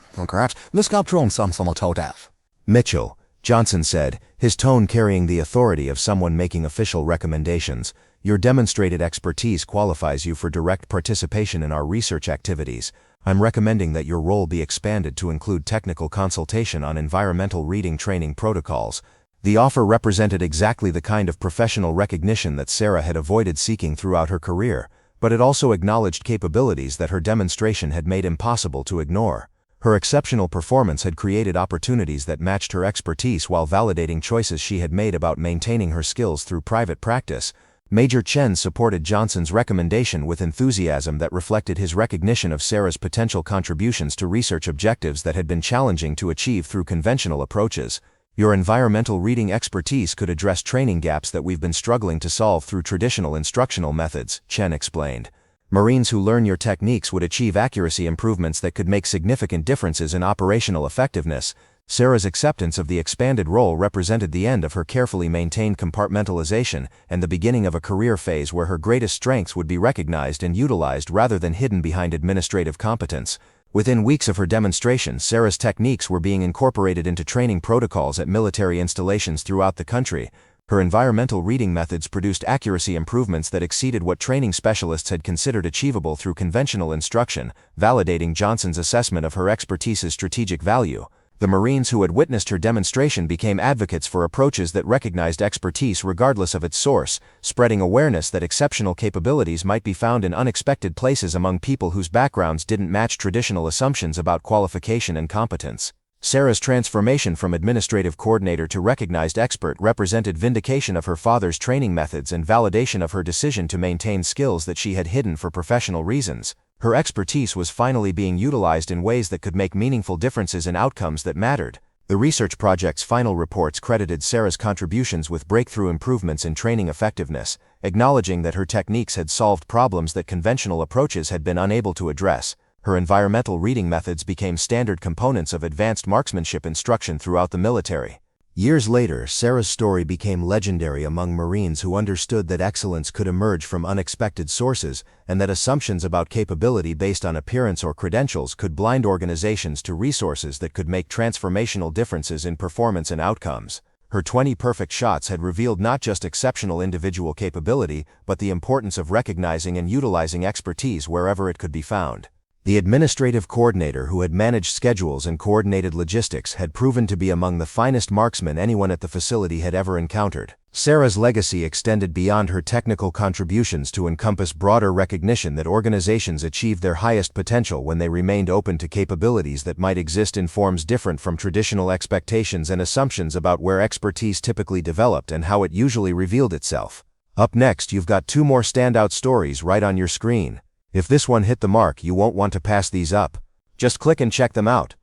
Nu ska prova som autodaf. Mitchell, Johnson said, his tone carrying the authority of someone making official recommendations. "Your demonstrated expertise qualifies you for direct participation in our research activities. I'm recommending that your role be expanded to include technical consultation on environmental reading training protocols." The offer represented exactly the kind of professional recognition that Sarah had avoided seeking throughout her career, but it also acknowledged capabilities that her demonstration had made impossible to ignore. Her exceptional performance had created opportunities that matched her expertise while validating choices she had made about maintaining her skills through private practice. Major Chen supported Johnson's recommendation with enthusiasm that reflected his recognition of Sarah's potential contributions to research objectives that had been challenging to achieve through conventional approaches. "Your environmental reading expertise could address training gaps that we've been struggling to solve through traditional instructional methods," Chen explained. "Marines who learn your techniques would achieve accuracy improvements that could make significant differences in operational effectiveness." Sarah's acceptance of the expanded role represented the end of her carefully maintained compartmentalization and the beginning of a career phase where her greatest strengths would be recognized and utilized rather than hidden behind administrative competence. Within weeks of her demonstration, Sarah's techniques were being incorporated into training protocols at military installations throughout the country. Her environmental reading methods produced accuracy improvements that exceeded what training specialists had considered achievable through conventional instruction, validating Johnson's assessment of her expertise's strategic value. The Marines who had witnessed her demonstration became advocates for approaches that recognized expertise regardless of its source, spreading awareness that exceptional capabilities might be found in unexpected places among people whose backgrounds didn't match traditional assumptions about qualification and competence. Sarah's transformation from administrative coordinator to recognized expert represented vindication of her father's training methods and validation of her decision to maintain skills that she had hidden for professional reasons. Her expertise was finally being utilized in ways that could make meaningful differences in outcomes that mattered. The research project's final reports credited Sarah's contributions with breakthrough improvements in training effectiveness, acknowledging that her techniques had solved problems that conventional approaches had been unable to address. Her environmental reading methods became standard components of advanced marksmanship instruction throughout the military. Years later, Sarah's story became legendary among Marines who understood that excellence could emerge from unexpected sources and that assumptions about capability based on appearance or credentials could blind organizations to resources that could make transformational differences in performance and outcomes. Her 20 perfect shots had revealed not just exceptional individual capability, but the importance of recognizing and utilizing expertise wherever it could be found. The administrative coordinator who had managed schedules and coordinated logistics had proven to be among the finest marksmen anyone at the facility had ever encountered. Sarah's legacy extended beyond her technical contributions to encompass broader recognition that organizations achieved their highest potential when they remained open to capabilities that might exist in forms different from traditional expectations and assumptions about where expertise typically developed and how it usually revealed itself. Up next, you've got 2 more standout stories right on your screen. If this one hit the mark, you won't want to pass these up. Just click and check them out.